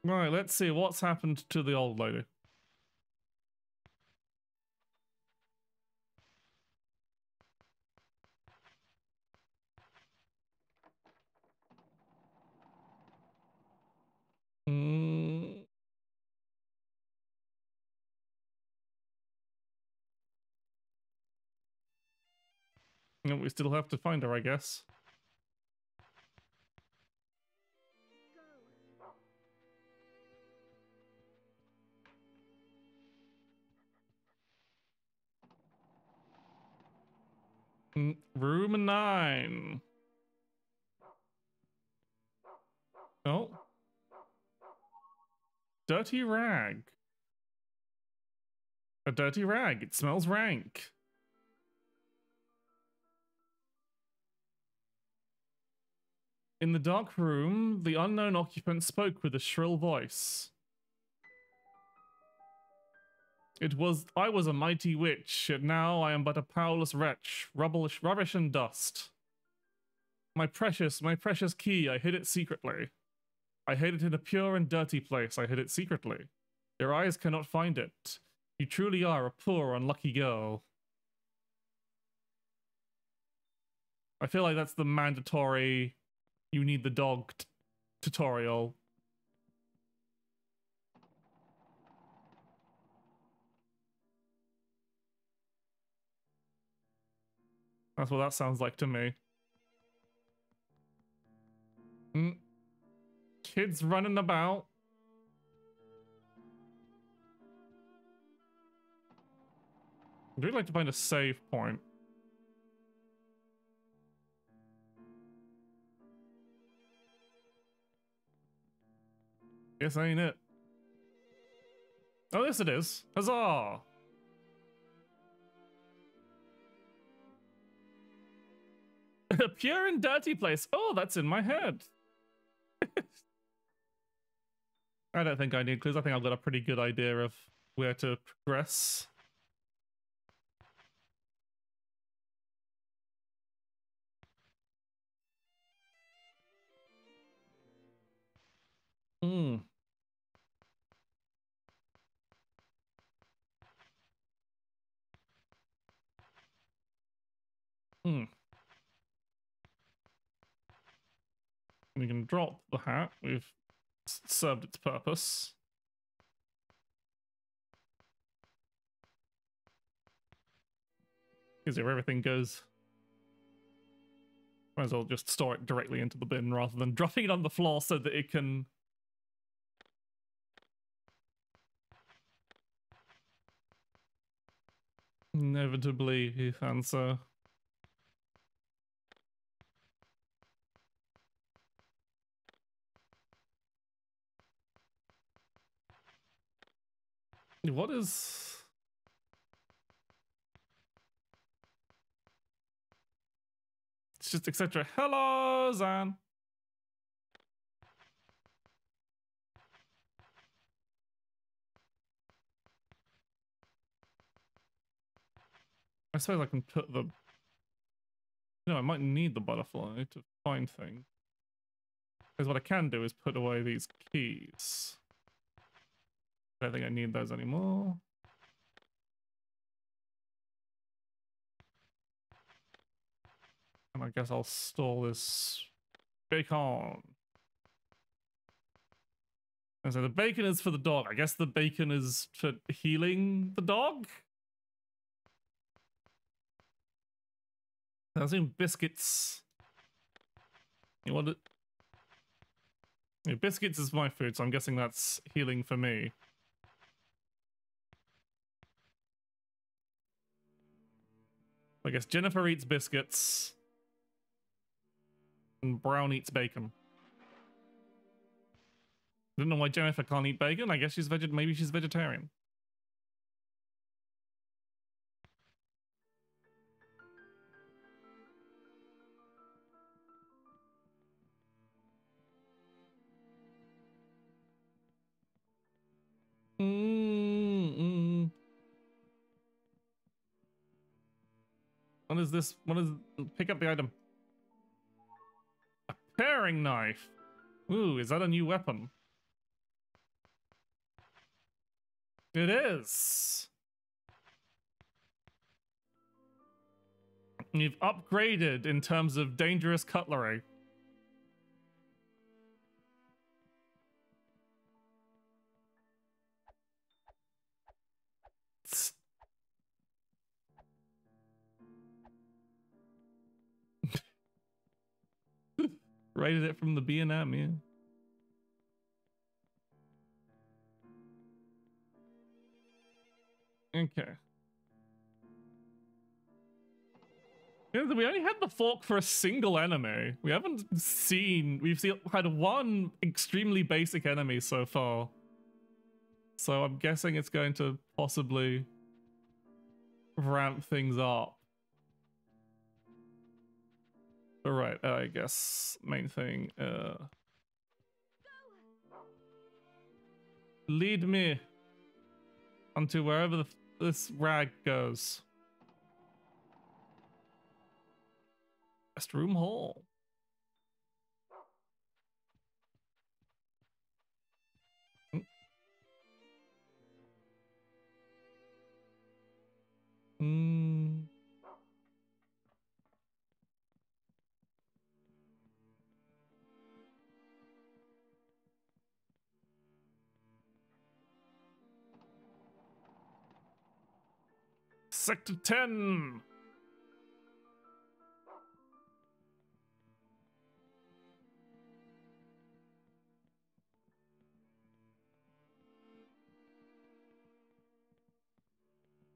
Right, let's see what's happened to the old lady. Mm. No, we still have to find her, I guess. Room 9. Oh. Dirty rag. A dirty rag. It smells rank. In the dark room, the unknown occupant spoke with a shrill voice. I was a mighty witch, yet now I am but a powerless wretch, rubbish and dust. My precious key, I hid it secretly. I hid it in a pure and dirty place, I hid it secretly. Your eyes cannot find it. You truly are a poor, unlucky girl. I feel like that's the mandatory, you need the dog tutorial. That's what that sounds like to me. Kids running about. I'd really like to find a save point. This ain't it. Oh, yes it is. Huzzah! A pure and dirty place. Oh, that's in my head. I don't think I need clues. I think I've got a pretty good idea of where to progress. You can drop the hat. We've served its purpose. Because if everything goes... Might as well just store it directly into the bin rather than dropping it on the floor so that it can... inevitably answer. What is... It's just etc. Hello, Zan. I suppose I can put the... No, I might need the butterfly to find things. Because what I can do is put away these keys. I don't think I need those anymore. And I guess I'll store this bacon. And so the bacon is for the dog. I guess the bacon is for healing the dog? I assume biscuits. You want it? Yeah, biscuits is my food, so I'm guessing that's healing for me. I guess Jennifer eats biscuits. And Brown eats bacon. I don't know why Jennifer can't eat bacon. I guess she's maybe she's vegetarian. What is this? What is... Pick up the item. A paring knife. Ooh, is that a new weapon? It is. You've upgraded in terms of dangerous cutlery. Rated it from the B&M, yeah. Okay. Yeah, we only had the fork for a single enemy. We haven't seen... We've had one extremely basic enemy so far. So I'm guessing it's going to possibly ramp things up. Alright, I guess main thing. Lead me onto wherever this rag goes. Guest room hall. Hmm. Sector 10.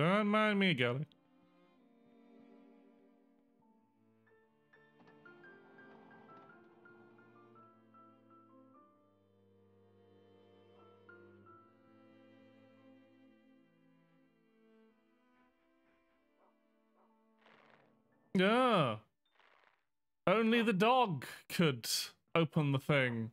Don't mind me, Gally. Yeah. Only the dog could open the thing.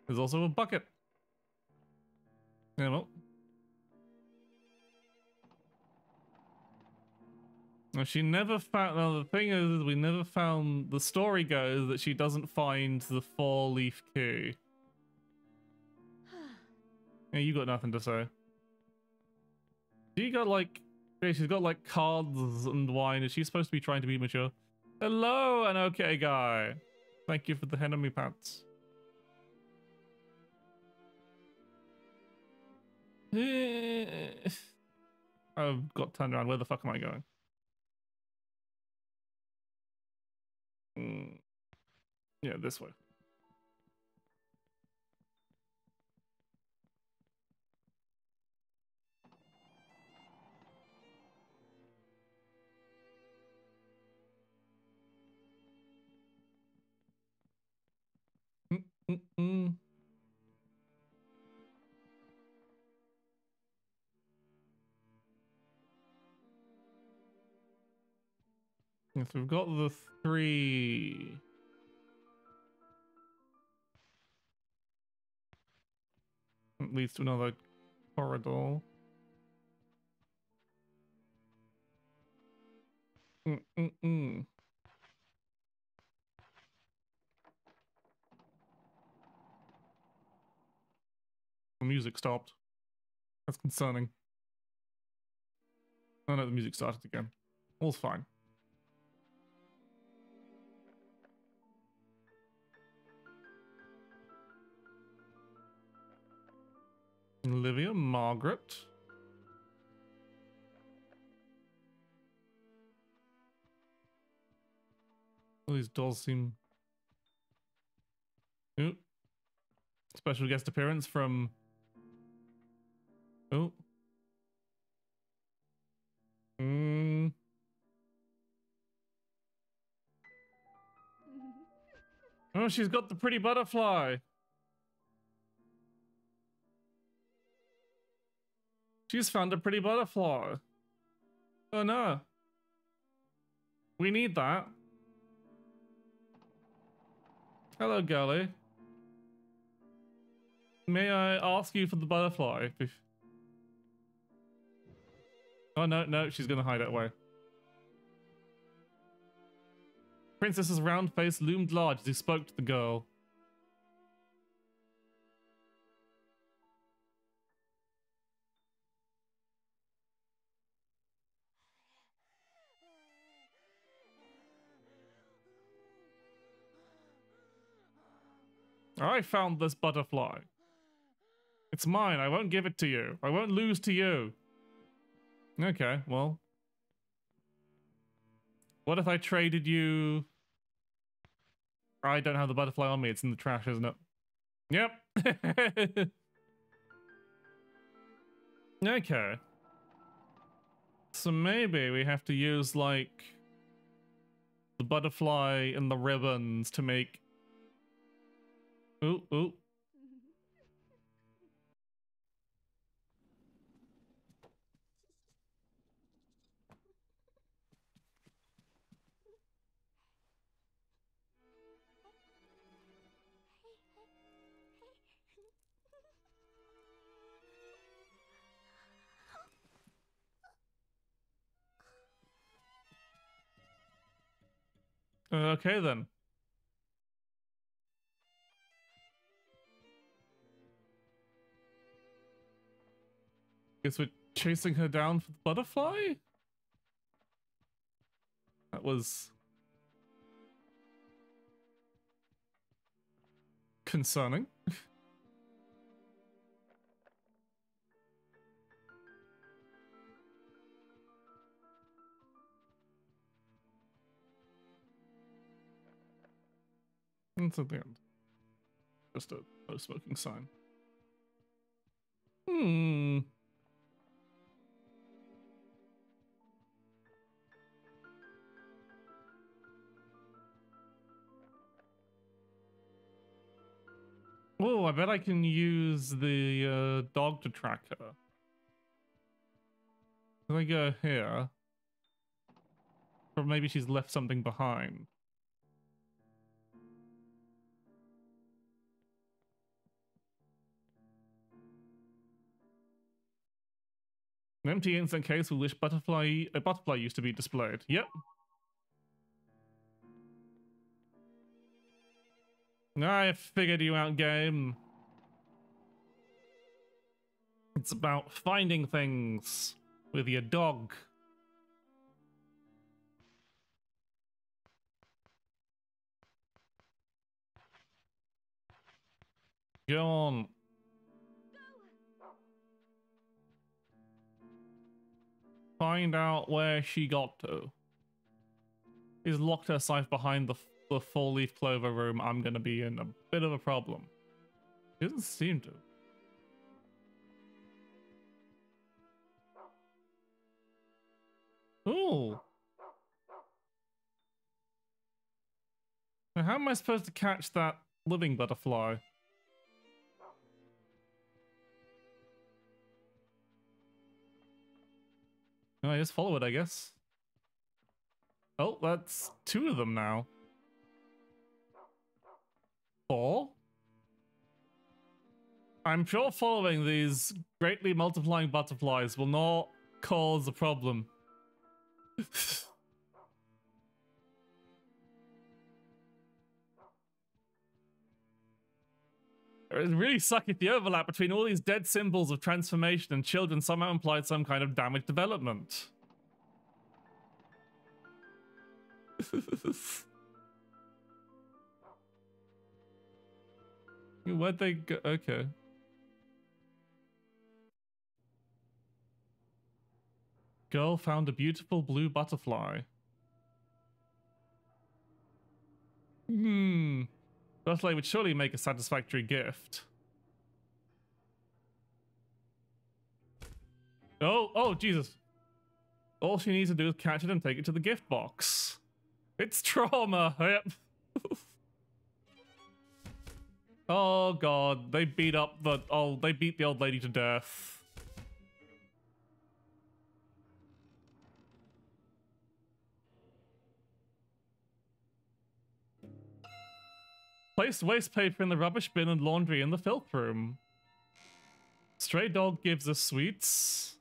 There's also a bucket. Yeah, well. Now, she never found... Now, the thing is, we never found... The story goes that she doesn't find the 4-leaf key. Yeah, you got nothing to say. She got like, yeah, she's got like cards and wine. Is she supposed to be trying to be mature? Hello, an okay guy. Thank you for the enemy pants. I've got turned around. Where the fuck am I going? Yeah, this way. Yes, we've got the 3. It leads to another corridor. The music stopped. That's concerning. Oh no, the music started again. All's fine. Olivia, Margaret. All these dolls seem... Ooh. Special guest appearance from... Oh. Oh, she's got the pretty butterfly. She's found a pretty butterfly. Oh no. We need that. Hello, girlie. May I ask you for the butterfly? Oh no, no, she's gonna hide it away. Princess's round face loomed large as he spoke to the girl. I found this butterfly. It's mine. I won't give it to you. I won't lose to you. Okay, well. What if I traded you... I don't have the butterfly on me. It's in the trash, isn't it? Yep. Okay. So maybe we have to use, like, the butterfly and the ribbons to make... Ooh, ooh. Okay then. Guess we're chasing her down for the butterfly? That was... concerning. It's at the end. Just a no smoking sign. Oh, I bet I can use the dog to track her. Can I go here? Or maybe she's left something behind. An empty instant case with which a butterfly used to be displayed. Yep. I figured you out, game. It's about finding things. with your dog. Go on. Find out where she got to. She's locked herself behind the four-leaf clover room. I'm gonna be in a bit of a problem. She doesn't seem to. Ooh. Now how am I supposed to catch that living butterfly? No, I just follow it, I guess. Oh, that's 2 of them now. 4? I'm sure following these greatly multiplying butterflies will not cause a problem. It would really suck if the overlap between all these dead symbols of transformation and children somehow implied some kind of damaged development. Where'd they go? Okay. Girl found a beautiful blue butterfly. Butterfly would surely make a satisfactory gift. Oh, Jesus. All she needs to do is catch it and take it to the gift box. It's trauma. Yep. Oh god, they beat the old lady to death. Place waste paper in the rubbish bin and laundry in the filth room. Stray dog gives us sweets.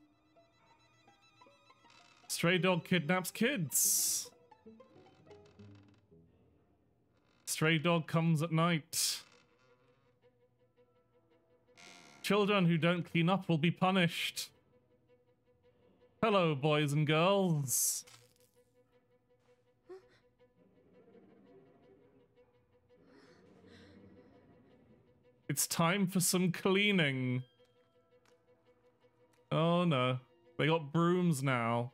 Stray dog kidnaps kids. Stray dog comes at night. Children who don't clean up will be punished. Hello, boys and girls. It's time for some cleaning. Oh no, they got brooms now.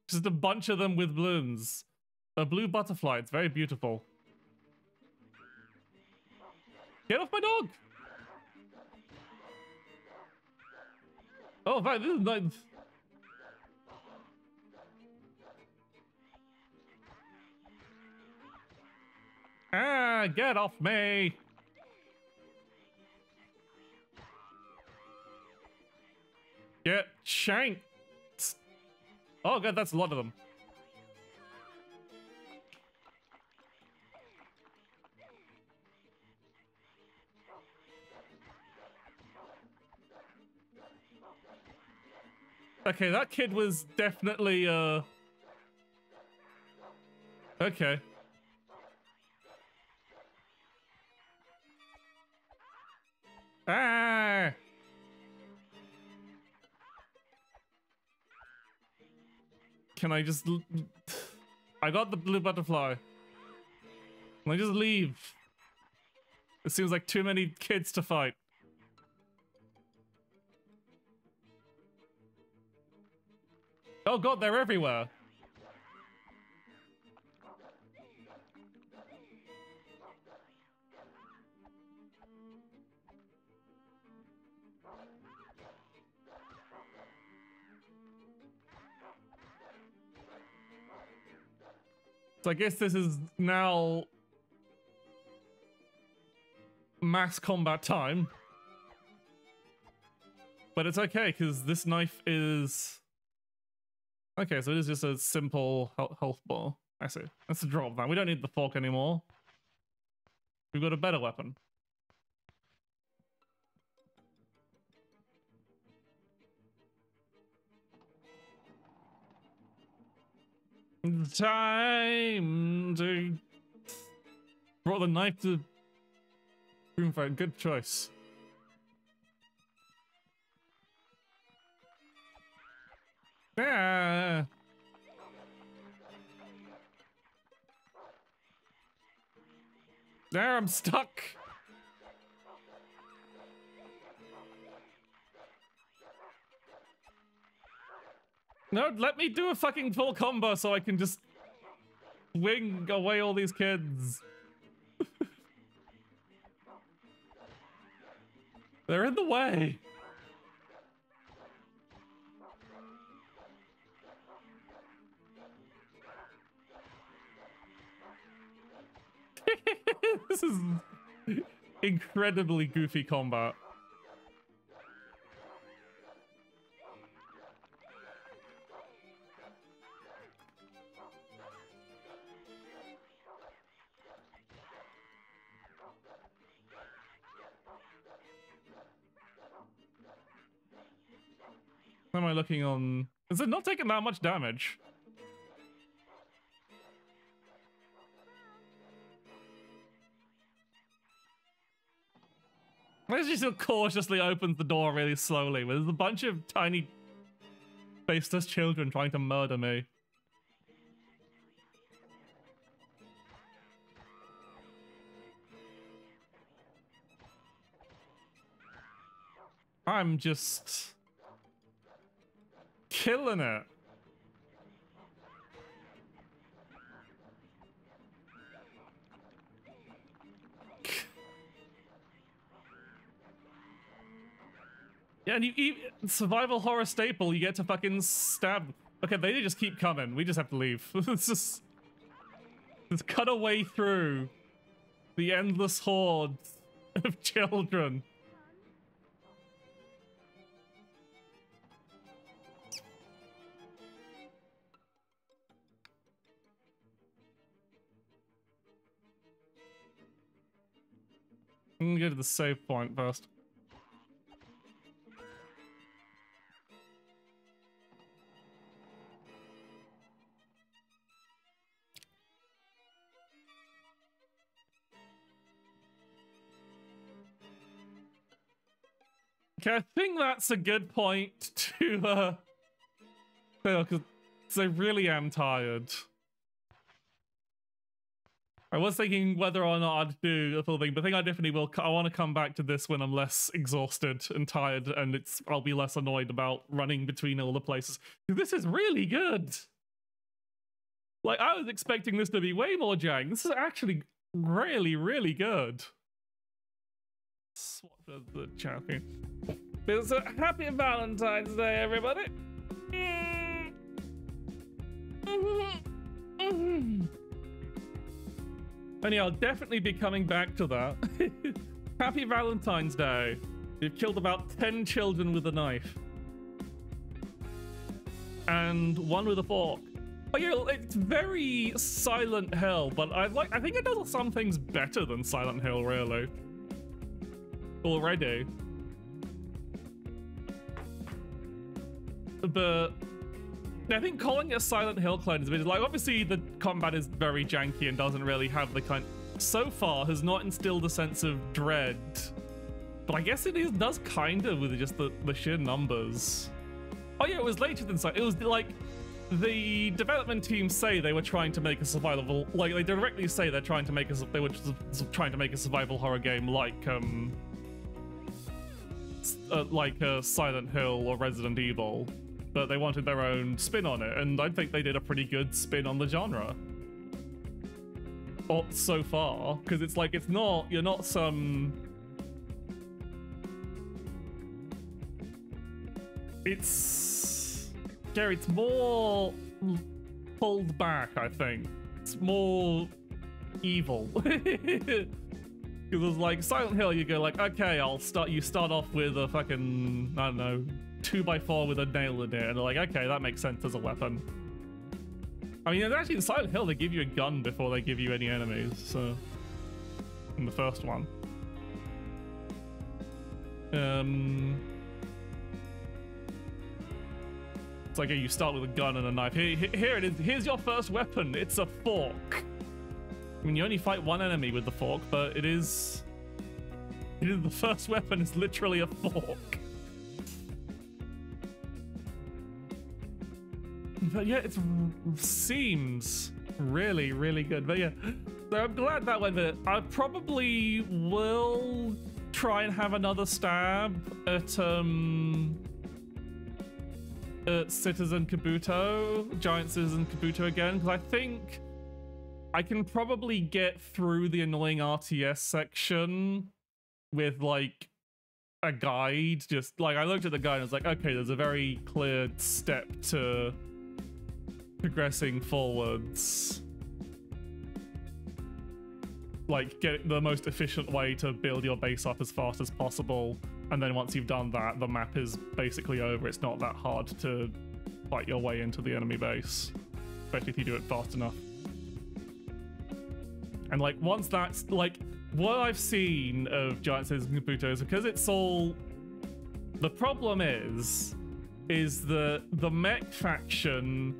Just a bunch of them with blooms. A blue butterfly, it's very beautiful. Get off my dog! Oh, right, this is nice. Ah, get off me! Get shanked! Oh god, that's a lot of them. Okay, that kid was definitely, okay. Ah! Can I just... I got the blue butterfly. Can I just leave? It seems like too many kids to fight. Oh god, they're everywhere. So I guess this is now mass combat time. But it's okay, because this knife is... Okay, so it is just a simple health bar. I see. Let's drop that. We don't need the fork anymore. We've got a better weapon. Time to... Brought the knife to Boomfight, good choice. Yeah. There, I'm stuck. No, let me do a fucking full combo so I can just wing away all these kids. They're in the way. This is incredibly goofy combat. How am I looking on? Is it not taking that much damage? She still cautiously opens the door really slowly. There's a bunch of tiny faceless children trying to murder me. I'm just killing it. Yeah, and you survival horror staple, you get to fucking stab. Okay, they just keep coming. We just have to leave. Let's just cut a way through the endless hordes of children. I'm gonna go to the save point first. Okay, I think that's a good point to because I really am tired. I was thinking whether or not I'd do a full thing, but I think I definitely will. I want to come back to this when I'm less exhausted and tired, and I'll be less annoyed about running between all the places. This is really good. Like, I was expecting this to be way more jank. This is actually really, really good. Swap the chat here. It's a happy Valentine's Day, everybody. And yeah, I'll definitely be coming back to that. Happy Valentine's Day. You've killed about 10 children with a knife. And one with a fork. Oh yeah, it's very Silent Hill, but I think it does some things better than Silent Hill, really. Already. But I think calling it a Silent Hill clone is a bit like, obviously the combat is very janky and doesn't really have the kind, so far has not instilled a sense of dread. But I guess it does kind of with just the sheer numbers. Oh yeah, it was later than Silent. It was like, the development team say they were trying to make a survival, like they directly say they're trying to make they were trying to make a survival horror game like Silent Hill or Resident Evil, but they wanted their own spin on it, and I think they did a pretty good spin on the genre. Or so far, because it's like, it's not, you're not some... It's more pulled back, I think. It's more evil. Because it's like Silent Hill, you go like, okay, you start off with a fucking, I don't know, 2x4 with a nail in it, and they're like, okay, that makes sense as a weapon. I mean, actually in Silent Hill, they give you a gun before they give you any enemies, so... in the first one. It's like, you start with a gun and a knife. Here it is. Here's your first weapon. It's a fork. I mean, you only fight one enemy with the fork, but it is The first weapon is literally a fork. But yeah, it seems really, really good. But yeah, so I'm glad that went there. I probably will try and have another stab at Citizen Kabuto, Giant Citizen Kabuto again, because I think I can probably get through the annoying RTS section with like a guide. Just like I looked at the guide and I was like, okay, there's a very clear step to progressing forwards. Like get the most efficient way to build your base up as fast as possible, and then once you've done that, the map is basically over. It's not that hard to fight your way into the enemy base, especially if you do it fast enough. And like once that's like what I've seen of Giant Citizen Kabuto is because it's all the problem is the mech faction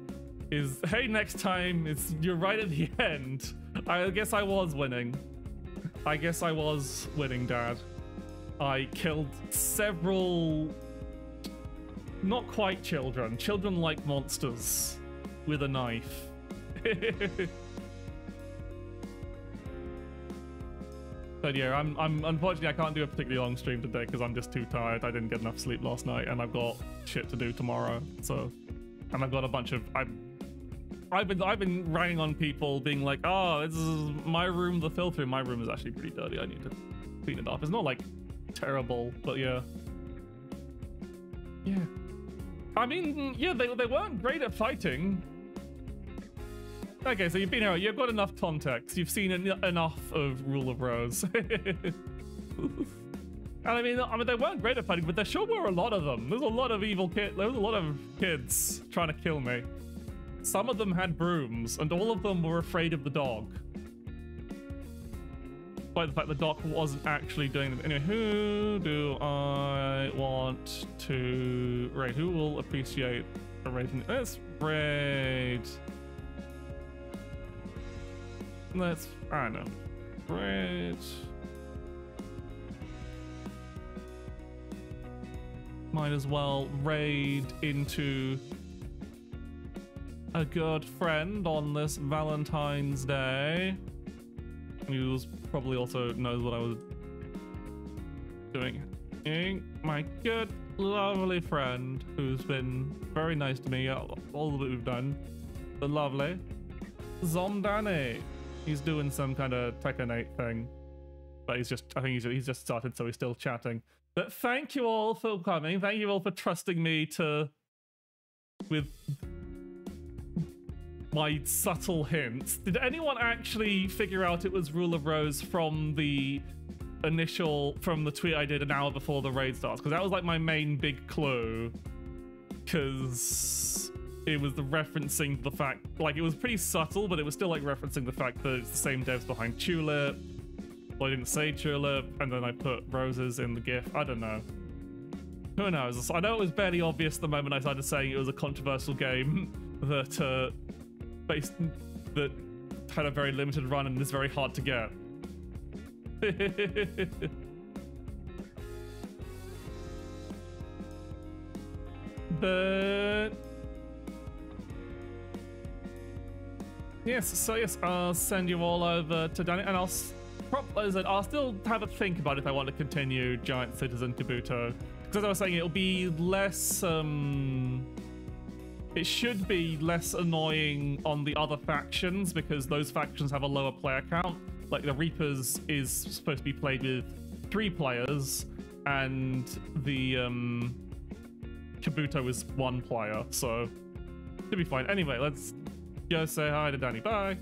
is, hey, next time you're right at the end. I guess I was winning. I guess I was winning, Dad. I killed several, not quite children like monsters with a knife. But yeah, I'm unfortunately I can't do a particularly long stream today because I'm just too tired. I didn't get enough sleep last night, and I've got shit to do tomorrow. So, and I've got a bunch of I've been ranting on people being like, oh, this is my room, the filter in my room is actually pretty dirty. I need to clean it up. It's not like terrible, but yeah. Yeah. I mean, yeah, they weren't great at fighting. Okay, so you've been here, you've got enough context. You've seen enough of Rule of Rose. And I mean, they weren't great at fighting, but there sure were a lot of them. There's a lot of evil kids. There was a lot of kids trying to kill me. Some of them had brooms, and all of them were afraid of the dog. Despite the fact the dog wasn't actually doing them. Anyway, who do I want to raid? Who will appreciate a raid? Let's raid. Let's, I don't know. Raid. Might as well raid into a good friend on this Valentine's Day, who probably also knows what I was doing. My good, lovely friend, who's been very nice to me, all that we've done. The lovely Zomdani. He's doing some kind of Tekkenate thing, but I think he's just started, so he's still chatting. But thank you all for coming. Thank you all for trusting me with my subtle hints. Did anyone actually figure out it was Rule of Rose from the tweet I did an hour before the raid starts? Because that was like my main big clue. Because it was the referencing the fact, like it was pretty subtle, but it was still like referencing the fact that it's the same devs behind Tulip. Well, I didn't say Tulip, and then I put roses in the GIF. I don't know. Who knows? I know it was barely obvious the moment I started saying it was a controversial game that that had a very limited run and is very hard to get. But yes, so yes, I'll send you all over to Danny, and I'll still have a think about if I want to continue Giant Citizen Kabuto, because as I was saying, it'll be less it should be less annoying on the other factions, because those factions have a lower player count. Like the Reapers is supposed to be played with 3 players, and the Kabuto is 1 player, so should be fine. Anyway, let's go say hi to Danny. Bye.